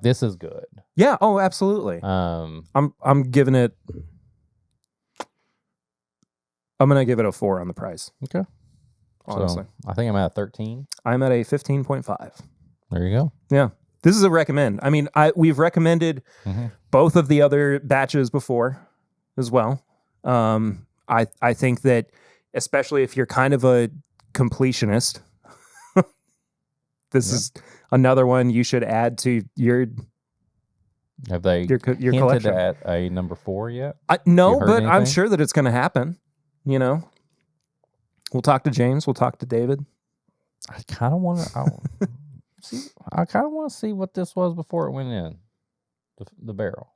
This is good. Yeah. Oh, absolutely. I'm giving it. I'm gonna give it a 4 on the price. Okay. Honestly, so I think I'm at 13. I'm at a 15.5. There you go. Yeah. This is a recommend. I mean, we've recommended both of the other batches before as well. I think that especially if you're kind of a completionist, this is another one you should add to your. Have they your hinted collection at a number 4 yet? No, but I'm sure that it's going to happen. We'll talk to James. We'll talk to David. I kind of want to see. I kind of want to see what this was before it went in the barrel,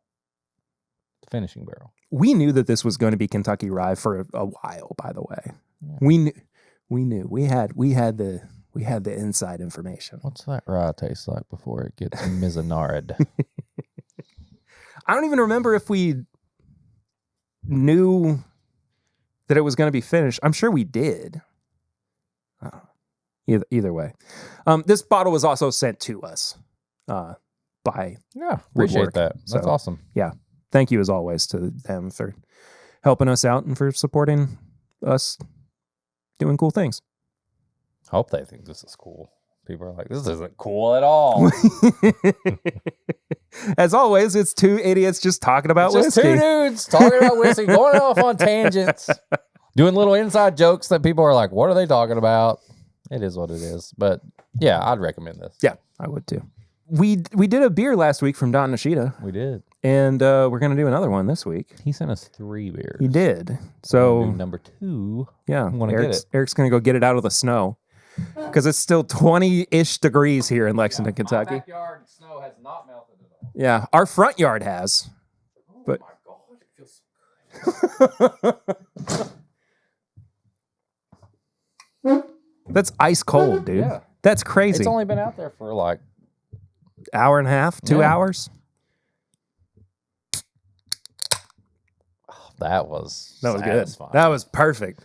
the finishing barrel. We knew that this was going to be Kentucky Rye for a while. By the way, we knew. We had the inside information. What's that rye taste like before it gets Mizanard? I don't even remember if we knew that it was going to be finished. I'm sure we did. Either way. This bottle was also sent to us by appreciate Woodwork. that. That's awesome. Yeah. Thank you as always to them for helping us out and for supporting us doing cool things. Hope they think this is cool. People are like, this isn't cool at all. As always, it's two idiots just talking about just whiskey. Two dudes talking about whiskey, going off on tangents, doing little inside jokes that people are like, what are they talking about? It is what it is. But yeah, I'd recommend this. Yeah, I would too. We did a beer last week from Don Nishita. We did. And we're going to do another one this week. He sent us 3 beers. He did. So number 2. Yeah, I'm going to get it. Eric's going to go get it out of the snow. Because it's still 20-ish degrees here in Lexington, Kentucky. My backyard snow has not melted at all. Yeah, our front yard has. But my God, it feels so good. That's ice cold, dude. Yeah. That's crazy. It's only been out there for like hour and a half, 2 hours. Oh, that was good. That was perfect.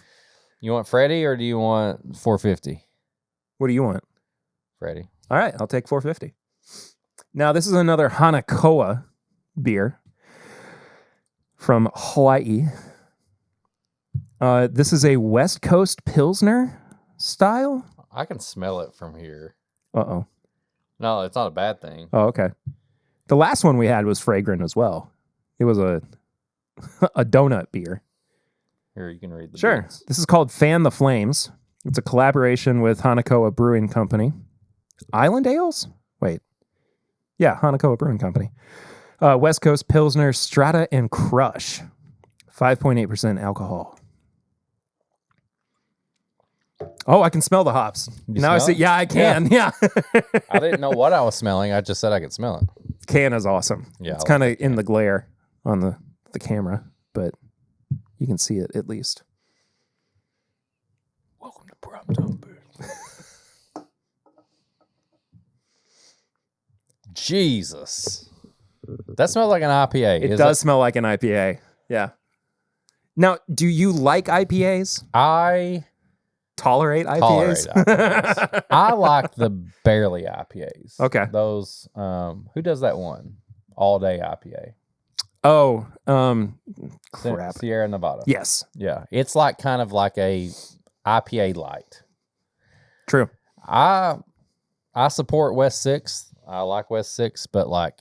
You want Freddie or do you want 450? What do you want? Freddie. All right, I'll take 450. Now, this is another Hana Koa beer from Hawaii. This is a West Coast Pilsner style. I can smell it from here. Uh-oh. No, it's not a bad thing. Oh, okay. The last one we had was fragrant as well. It was a donut beer. Here, you can read the Sure. bits. This is called Fan the Flames. It's a collaboration with Hana Koa Brewing Company. Island Ales? Wait. Yeah, Hana Koa Brewing Company. West Coast Pilsner, Strata, and Crush. 5.8% alcohol. Oh, I can smell the hops. Now I see. Yeah, I can. Yeah. I didn't know what I was smelling. I just said I could smell it. Can is awesome. Yeah, it's kind of in the glare on the camera, but you can see it at least. Welcome to Primetime Beer. Jesus. That smells like an IPA. It does smell like an IPA. Yeah. Now, do you like IPAs? I tolerate IPAs? Tolerate IPAs. I like the barely IPAs. Okay. Those, who does that one? All Day IPA. Oh, crap. Sierra Nevada. Yes. Yeah. It's like kind of like a IPA light. True. I support West 6th. I like West 6th, but like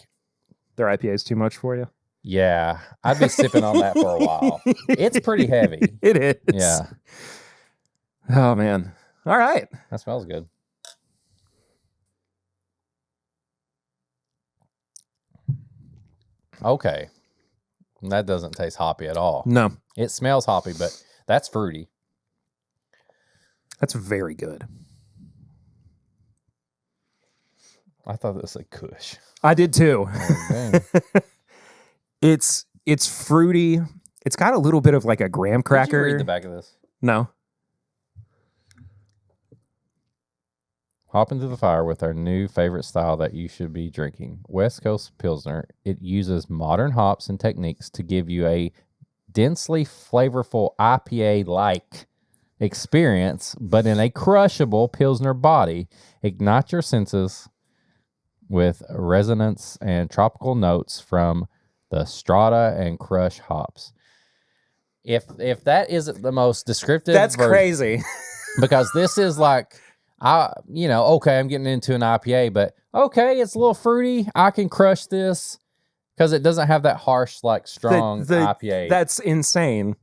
their IPA is too much for you? Yeah. I'd be sipping on that for a while. It's pretty heavy. It is. Yeah. Oh, man. All right. That smells good. Okay. That doesn't taste hoppy at all. No. It smells hoppy, but that's fruity. That's very good. I thought this was a Kush. I did too. Oh, dang. It's fruity. It's got a little bit of like a graham cracker. Did you read the back of this? No. Hop into the fire with our new favorite style that you should be drinking. West Coast Pilsner. It uses modern hops and techniques to give you a densely flavorful IPA-like experience, but in a crushable Pilsner body. Ignite your senses with resonance and tropical notes from the Strata and Crush hops. If that isn't the most descriptive, That's version, crazy. because this is like, okay, I'm getting into an IPA, but okay, it's a little fruity. I can crush this because it doesn't have that harsh, like strong IPA. That's insane.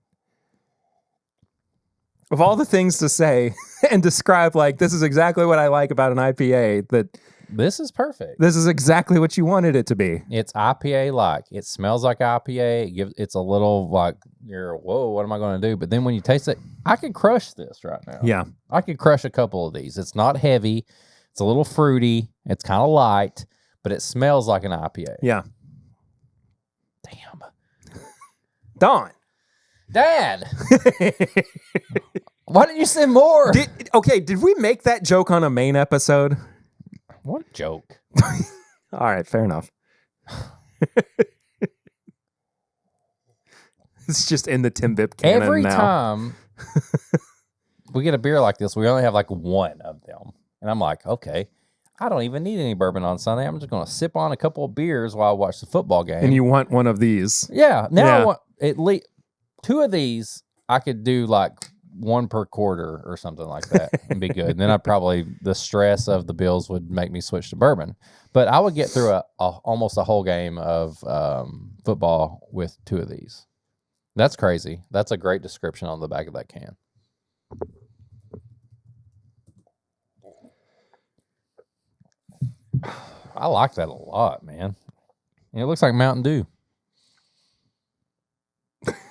Of all the things to say and describe, like, this is exactly what I like about an IPA, that This is perfect. this is exactly what you wanted it to be. It's IPA-like. It smells like IPA. It's a little like, whoa, what am I going to do? But then when you taste it, I can crush this right now. Yeah. I could crush a couple of these. It's not heavy. It's a little fruity. It's kind of light, but it smells like an IPA. Yeah. Damn. Don. Dad! Why didn't you say more? Did we make that joke on a main episode? What joke? All right, fair enough. It's just in the TIMBP canon Every now. time we get a beer like this, we only have like one of them. And I'm like, okay, I don't even need any bourbon on Sunday. I'm just going to sip on a couple of beers while I watch the football game. And you want one of these. Yeah. Now Yeah. I want at least 2 of these. I could do like 1 per quarter or something like that and be good. And then the stress of the Bills would make me switch to bourbon. But I would get through almost a whole game of football with 2 of these. That's crazy. That's a great description on the back of that can. I like that a lot, man. And it looks like Mountain Dew.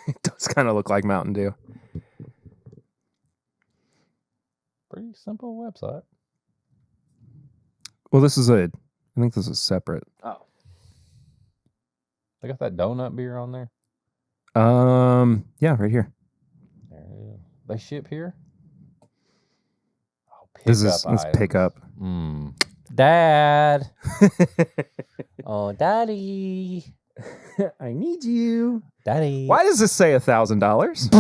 It does kind of look like Mountain Dew. Pretty simple website. Well, I think this is separate. Oh. They got that donut beer on there? Yeah, right here. There it is. They ship here? Oh, Let's pick up. Dad. Oh, Daddy. I need you. Daddy. Why does this say $1,000?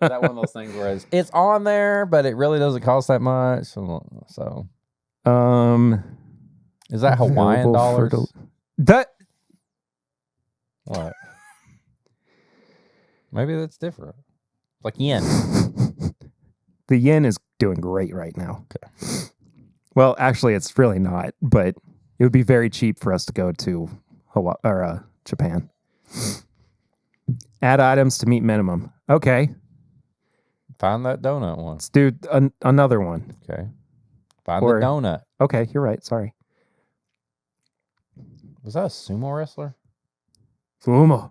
That one of those things where it's on there, but it really doesn't cost that much. So is that Hawaiian dollars? That What? Maybe that's different. Like yen. the yen is doing great right now. Okay. Well, actually, it's really not, but it would be very cheap for us to go to Hawaii or Japan. Add items to meet minimum. Okay, Find that donut one. let's do another one. Okay. Find Or- the donut. Okay, you're right. Sorry. Was that a sumo wrestler? Fumo.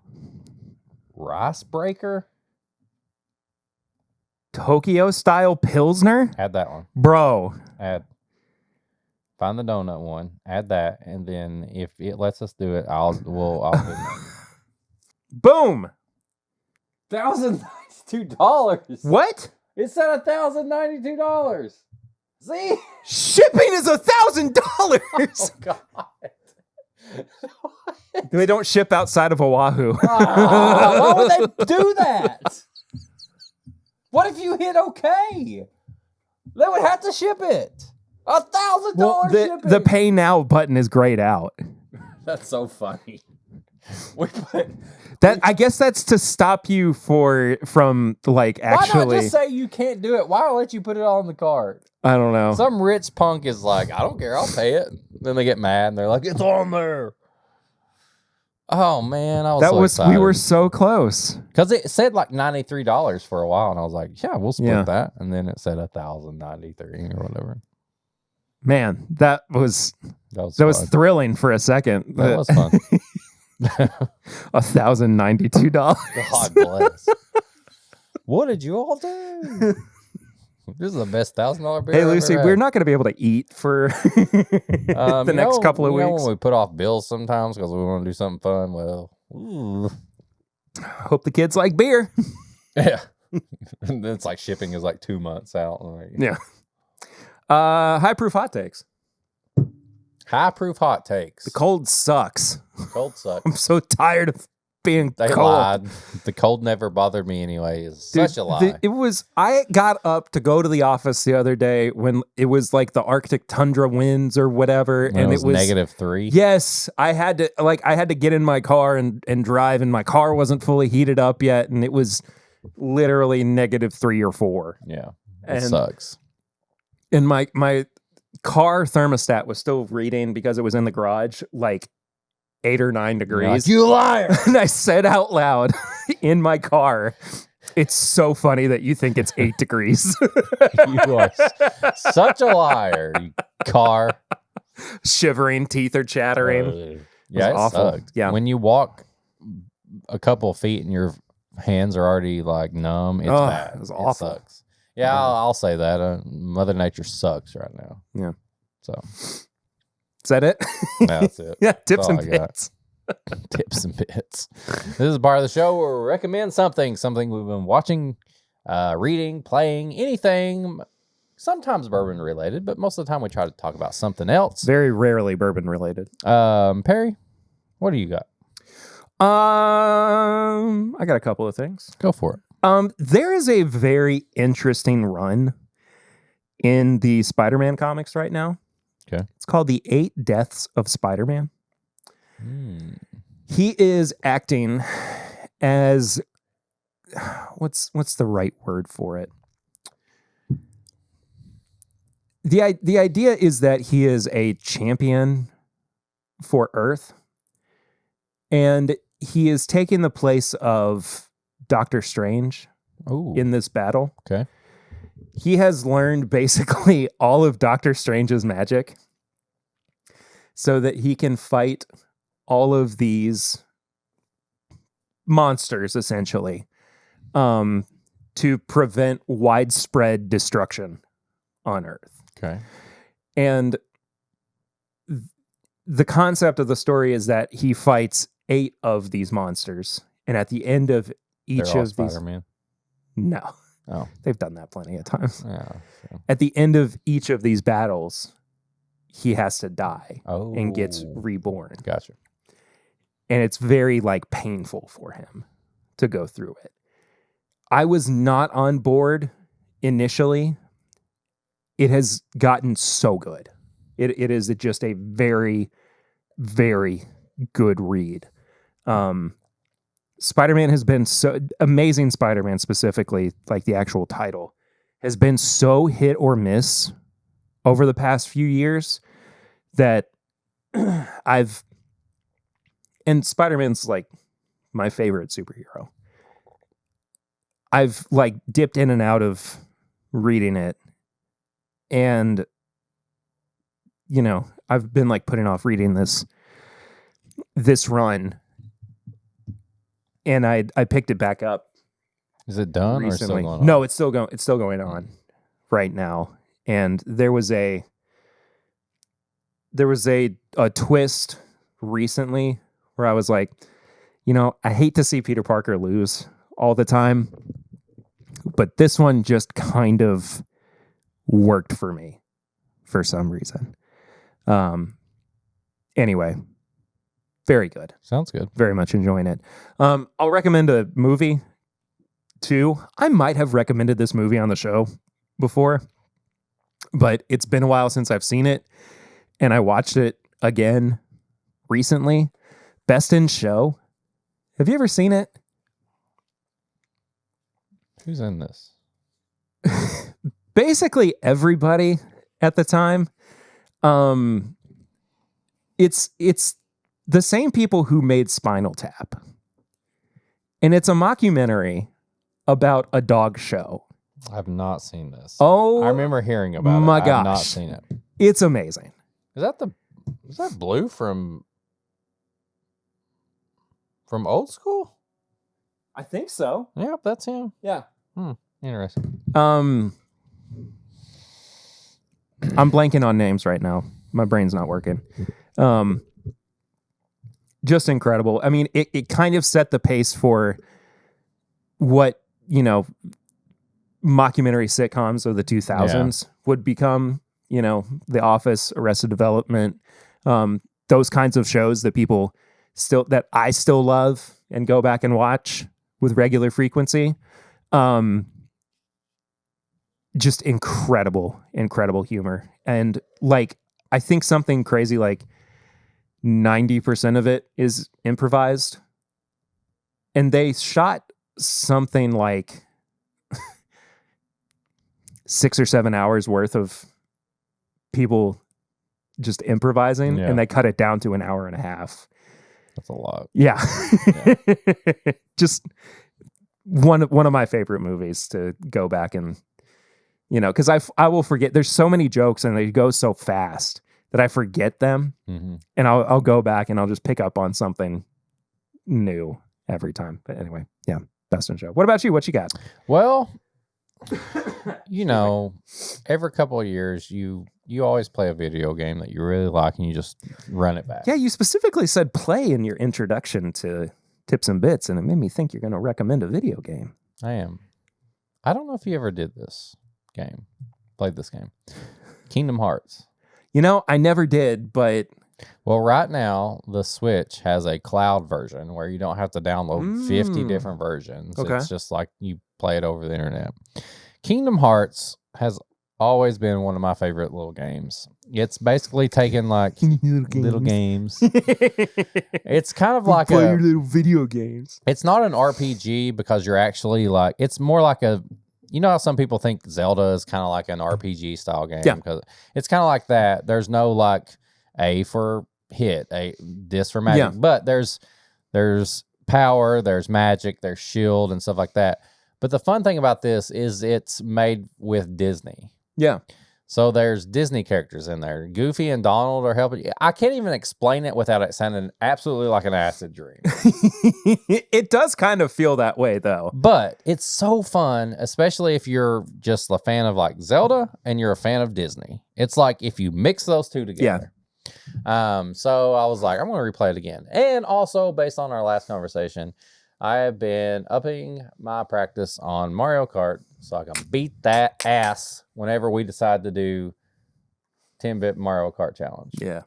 Rice breaker? Tokyo style Pilsner? Add that one. Bro. Find the donut one. Add that, and then if it lets us do it, I'll do that. Boom. $1,092. What? It said $1,092. See? Shipping is $1,000. Oh God. They don't ship outside of Oahu. Why would they do that? What if you hit okay? They would have to ship it. $1,000 Well, shipping. the pay now button is grayed out. That's so funny. We put, That I guess that's to stop you from like why not actually. just say you can't do it? Why let you put it all on the card? I don't know. Some rich punk is like, I don't care, I'll pay it. Then they get mad and they're like, it's on there. Oh man, We were so close. because it said like $93 for a while, and I was like, yeah, we'll split Yeah. that, and then it said $1,093 or whatever. Man, that was That was fun. thrilling for a second. That was fun. $1,092. God bless. What did you all do? This is the best $1,000 beer. Hey, Lucy, we're not going to be able to eat for the next couple of weeks. When we put off bills sometimes because we want to do something fun, well, ooh. Hope the kids like beer. Yeah. It's like shipping is like 2 months out. Like, yeah. High proof hot takes. High proof hot takes. The cold sucks. Cold sucks. I'm so tired of being They cold. lied. The cold never bothered me anyway. It's such a lie. I got up to go to the office the other day when it was like the Arctic tundra winds or whatever. And it was -3. Yes. I had to get in my car and drive, and my car wasn't fully heated up yet. And it was literally -3 or 4. Yeah. It sucks. And my car thermostat was still reading because it was in the garage, like 8 or 9 degrees. Like, you liar! And I said out loud in my car, "It's so funny that you think it's 8 degrees." You are such a liar, you car. Shivering, teeth are chattering. Yeah, it awful. sucked. Yeah. When you walk a couple of feet and your hands are already like numb, it's bad. It was awful. It sucks. Yeah, I'll say that. Mother Nature sucks right now. Yeah. So is that it? that's it. Yeah, tips and all I got. bits. Tips and bits. This is part of the show where we recommend something we've been watching, reading, playing, anything. Sometimes bourbon related, but most of the time we try to talk about something else. Very rarely bourbon related. Perry, what do you got? I got a couple of things. Go for it. There is a very interesting run in the Spider-Man comics right now. Okay. It's called The 8 Deaths of Spider-Man. He is acting as what's the right word for it? The idea is that he is a champion for Earth, and he is taking the place of Doctor Strange in this battle. Okay. He has learned basically all of Doctor Strange's magic so that he can fight all of these monsters, essentially, to prevent widespread destruction on Earth. Okay. And the concept of the story is that he fights 8 of these monsters, and at the end of each of Spider-Man. No. Oh. They've done that plenty of times. Yeah. Sure. At the end of each of these battles, he has to die and gets reborn. Gotcha. And it's very painful for him to go through it. I was not on board initially. It has gotten so good. It is just a very, very good read. Spider-Man has been so amazing. Spider-Man specifically, like the actual title, has been so hit or miss over the past few years that and Spider-Man's my favorite superhero. I've dipped in and out of reading it, and I've been putting off reading this run. And I picked it back up. Is it done recently. Or still going on? No, it's still going. It's still going on right now. And there was a twist recently where I was like, I hate to see Peter Parker lose all the time, but this one just kind of worked for me for some reason. Anyway. Very good. Sounds good. Very much enjoying it. I'll recommend a movie, too. I might have recommended this movie on the show before, but it's been a while since I've seen it, and I watched it again recently. Best in Show. Have you ever seen it? Who's in this? Basically everybody at the time. It's the same people who made Spinal Tap. And it's a mockumentary about a dog show. I've not seen this. Oh, I remember hearing about my it. gosh. I've not seen it. It's amazing. Is that Blue from Old School? I think so. Yep, that's him. Yeah. Interesting. I'm blanking on names right now. My brain's not working. Just incredible. I mean, it kind of set the pace for what, mockumentary sitcoms of the 2000s would become, The Office, Arrested Development, those kinds of shows that that I still love and go back and watch with regular frequency. Just incredible humor. And I think something crazy 90% of it is improvised. And they shot something like 6 or 7 hours worth of people just improvising, and they cut it down to an hour and a half. That's a lot. Yeah. Just one of my favorite movies to go back and, because I will forget. There's so many jokes and they go so fast that I forget them, and I'll go back and I'll just pick up on something new every time. But anyway, yeah, best in show. What about you? What you got? Well, every couple of years you always play a video game that you really like and you just run it back. Yeah, you specifically said play in your introduction to Tips and Bits, and it made me think you're going to recommend a video game. I am. I don't know if you ever did this game. Played this game. Kingdom Hearts. I never did, but... Well, right now, the Switch has a cloud version where you don't have to download 50 different versions. Okay. It's just like you play it over the internet. Kingdom Hearts has always been one of my favorite little games. It's basically taken little games. It's kind of like your little video games. It's not an RPG because you're actually it's more like a, how some people think Zelda is kind of like an RPG style game. Yeah. Because it's kind of like that. There's no A for hit, this for magic. Yeah. But there's power, there's magic, there's shield and stuff like that. But the fun thing about this is it's made with Disney. Yeah. So there's Disney characters in there. Goofy and Donald are helping you. I can't even explain it without it sounding absolutely like an acid dream. It does kind of feel that way, though. But it's so fun, especially if you're just a fan of Zelda and you're a fan of Disney. It's like if you mix those two together. Yeah. So I was like, I'm going to replay it again. And also, based on our last conversation, I have been upping my practice on Mario Kart so I can beat that ass whenever we decide to do TIMBP Mario Kart Challenge. Yeah.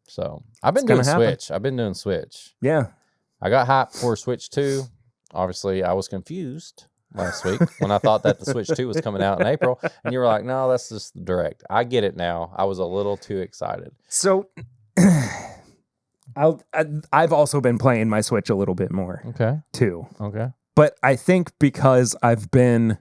So I've been doing Switch. I've been doing Switch. Yeah. I got hyped for Switch 2. Obviously, I was confused last week when I thought that the Switch 2 was coming out in April. And you were like, no, that's just the direct. I get it now. I was a little too excited. So... I've also been playing my Switch a little bit more. Okay. Too. Okay. But I think because I've been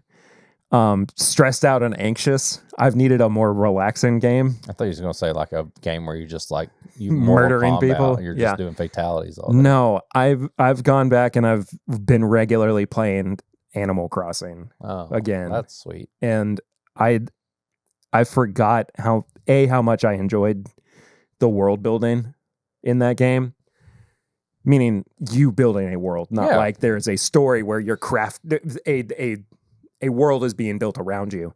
stressed out and anxious, I've needed a more relaxing game. I thought you were going to say a game where you just you murdering people. You're just doing fatalities all day. No, I've gone back and I've been regularly playing Animal Crossing again. That's sweet. And I forgot how much I enjoyed the world building in that game, meaning you building a world, not like there's a story where you're a world is being built around you.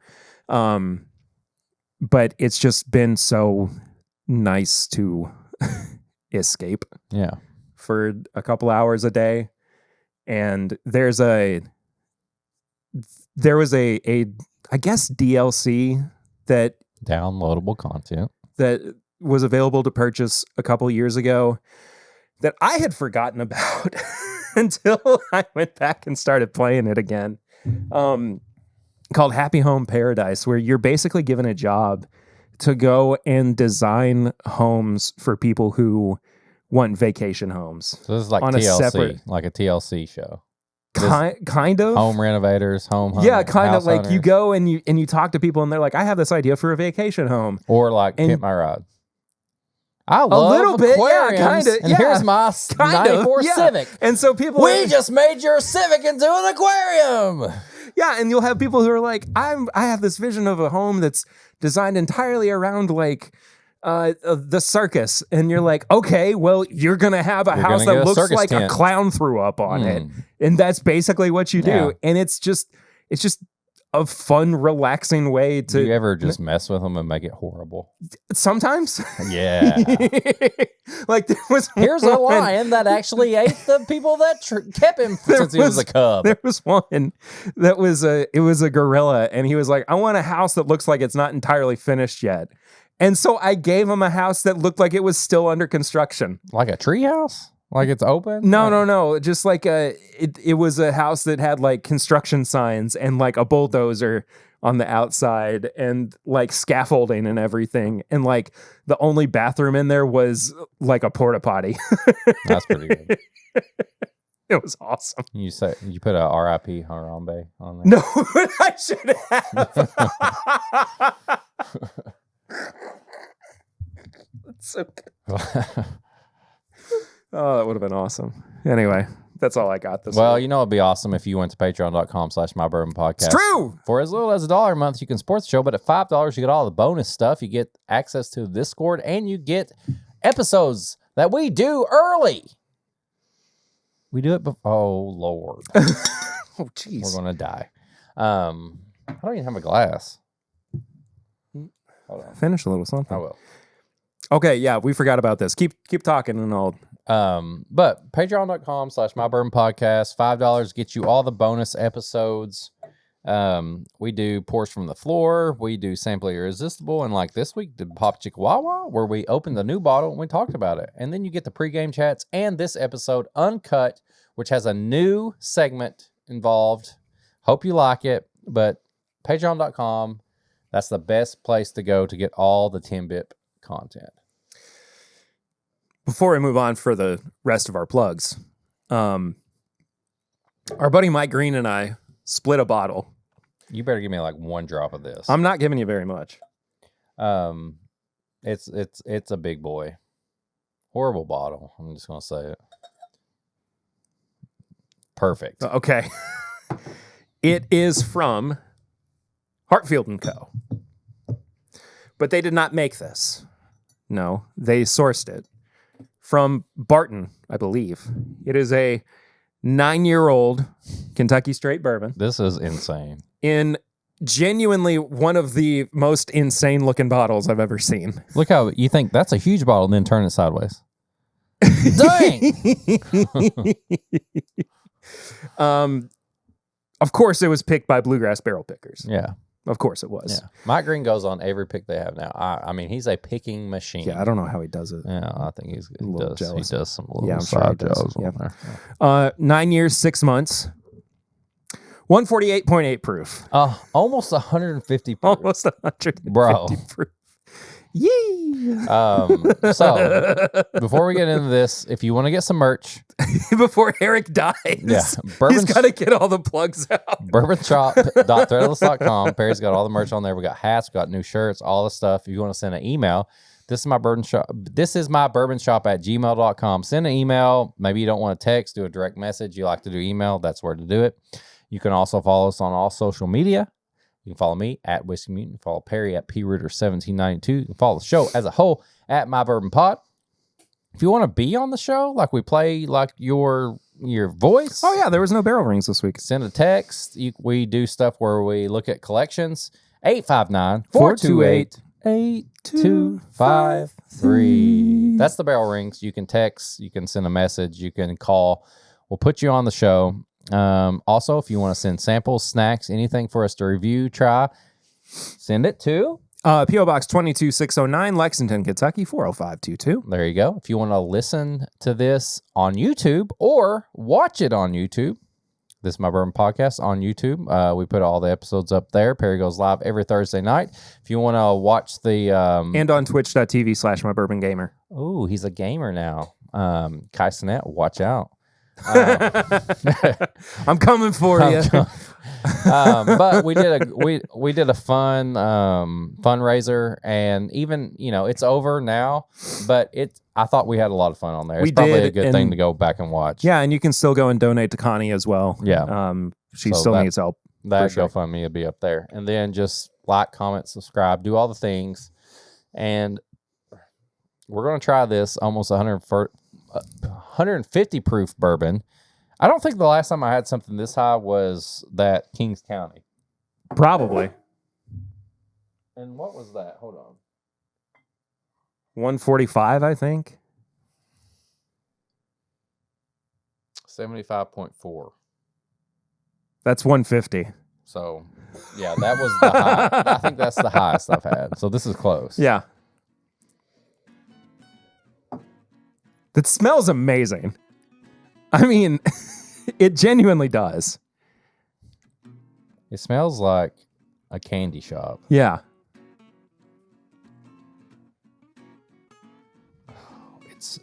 But it's just been so nice to escape for a couple hours a day. And there was a I guess DLC that downloadable content that was available to purchase a couple years ago that I had forgotten about until I went back and started playing it again. Called Happy Home Paradise, where you're basically given a job to go and design homes for people who want vacation homes. So this is like on TLC, like a TLC show. Kind of home renovators, home yeah, kind of like hunters. you go and you talk to people and they're like, I have this idea for a vacation home, or like Pimp My Ride. I love a little bit, aquariums, yeah, kind of. And here's my 94 Civic. And so people, we just made your Civic into an aquarium. Yeah, and you'll have people who are like, I have this vision of a home that's designed entirely around the circus, and you're like, okay, well, you're gonna have a house that looks like a clown threw up on it, and that's basically what you do. And it's just a fun, relaxing way to. Do you ever just mess with them and make it horrible? Sometimes. Yeah. Like there was Here's a one- lion that actually ate the people that kept him since he was a cub. There was one that was it was a gorilla, and he was like, I want a house that looks like it's not entirely finished yet. And so I gave him a house that looked like it was still under construction. Like a tree house? Like it's open? No. Just like it was a house that had like construction signs and like a bulldozer on the outside and like scaffolding and everything. And like the only bathroom in there was like a porta potty. That's pretty good. It was awesome. You put a R.I.P. Harambe on there? No, I should have. That's so good. Oh, that would have been awesome. Anyway, that's all I got this Well, week. you know, it'd be awesome if you went to patreon.com/mybourbonpodcast. It's true. For as little as $1 a month, you can support the show, but at $5, you get all the bonus stuff. You get access to the Discord, and you get episodes that we do early. We do it before. Oh, Lord. Oh, jeez. We're going to die. I don't even have a glass. Hold on. Finish a little something. I will. Okay, yeah, we forgot about this. Keep talking and I'll... But patreon.com/mybourbonpodcast, $5 gets you all the bonus episodes. We do Pours from the Floor. We do Sample Irresistible. And like this week, did Pop Chihuahua, where we opened the new bottle and we talked about it. And then you get the pregame chats and this episode uncut, which has a new segment involved. Hope you like it. But patreon.com, that's the best place to go to get all the TIMBP content. Before we move on for the rest of our plugs, our buddy Mike Green and I split a bottle. You better give me like one drop of this. I'm not giving you very much. It's a big boy. Horrible bottle. I'm just gonna say it. Perfect. Okay. It is from Hartfield & Co. But they did not make this. No, they sourced it from Barton, I believe. It is a 9-year-old Kentucky straight bourbon This is insane. in genuinely one of the most insane looking bottles I've ever seen. Look how you think that's a huge bottle and then turn it sideways. Dang! Of course, it was picked by bluegrass barrel pickers. Yeah. Of course it was. Yeah. Mike Green goes on every pick they have now. I mean, he's a picking machine. Yeah, I don't know how he does it. Yeah, I think he little does. jealous. He does some little Yeah, I'm sure he side does. jobs Yeah. on there. 9 years, 6 months, 148.8 proof. Almost 150 proof. Almost 150 Bro. proof. Yee! So before we get into this, if you want to get some merch, Before Eric dies, yeah, he's got to get all the plugs out. bourbonshop.threadless.com. Perry's got all the merch on there. We got hats, we got new shirts, all the stuff. If you want to send an email, this is my bourbon shop at gmail.com. Send an email. Maybe you don't want to text, do a direct message. You like to do email, that's where to do it. You can also follow us on all social media. You can follow me at Whiskey Mutant. Follow Perry at PRooter1792. You can follow the show as a whole at My Bourbon Pod. If you want to be on the show, like we play like your voice. Oh, yeah, there was no barrel rings this week. Send a text. We do stuff where we look at collections. 859-428-8253. That's the barrel rings. You can text. You can send a message. You can call. We'll put you on the show. Also, if you want to send samples, snacks, anything for us to review, try, send it to P.O. Box 22609, Lexington, Kentucky 40522. there you go. If you want to listen to this on YouTube or watch it on YouTube, this is My Bourbon Podcast on YouTube. We put all the episodes up there. Perry goes live every Thursday night. If you want to watch the And on twitch.tv/mybourbongamer. oh, he's a gamer now. Kai Sinet, watch out. I'm coming for you. But we did a fun fundraiser, and even it's over now, but I thought we had a lot of fun on there. It's We probably did, a good thing to go back and watch. Yeah, and you can still go and donate to Connie as well. Yeah. She So still needs help. That sure. GoFundMe will be up there, and then just like, comment, subscribe, do all the things, and we're gonna try this almost 150 proof bourbon. I don't think the last time I had something this high was that Kings County. Probably. And what was that? Hold on. 145, I think. 75.4. That's 150. So, yeah, that was the high. I think that's the highest I've had. So this is close. Yeah. That smells amazing. I mean, it genuinely does. It smells like a candy shop. Yeah.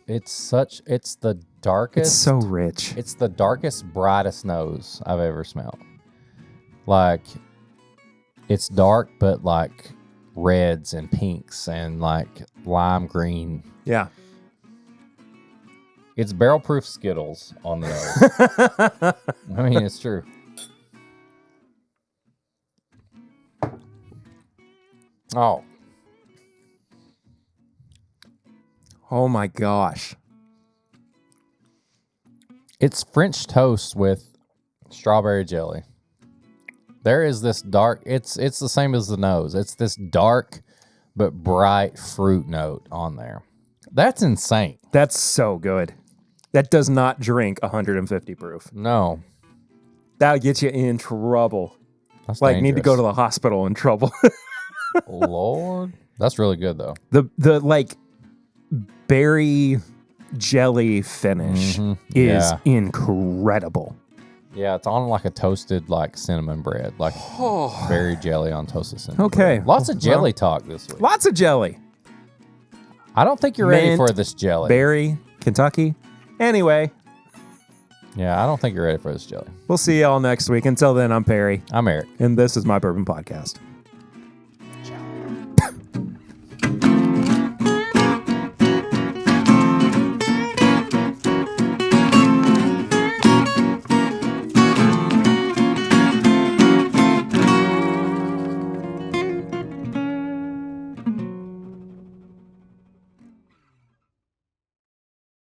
It's the darkest. It's so rich. It's the darkest, brightest nose I've ever smelled. Like, it's dark, but like reds and pinks and like lime green. Yeah. It's barrel-proof Skittles on the nose. I mean, it's true. Oh. Oh my gosh. It's French toast with strawberry jelly. There is this dark, it's the same as the nose. It's this dark but bright fruit note on there. That's insane. That's so good. That does not drink 150 proof. No. That'll get you in trouble. That's like need to go to dangerous. the hospital in trouble. Lord. That's really good though. The like berry jelly finish is incredible. Yeah, it's on like a toasted like cinnamon bread, like berry jelly on toasted cinnamon. Okay. bread. Lots of jelly talk this week. Lots of jelly. I don't think you're ready Mint, for this jelly. Berry, Kentucky. Anyway, Yeah, I don't think you're ready for this jelly. we'll see y'all next week. Until then, I'm Perry, I'm Eric. and this is my Bourbon Podcast.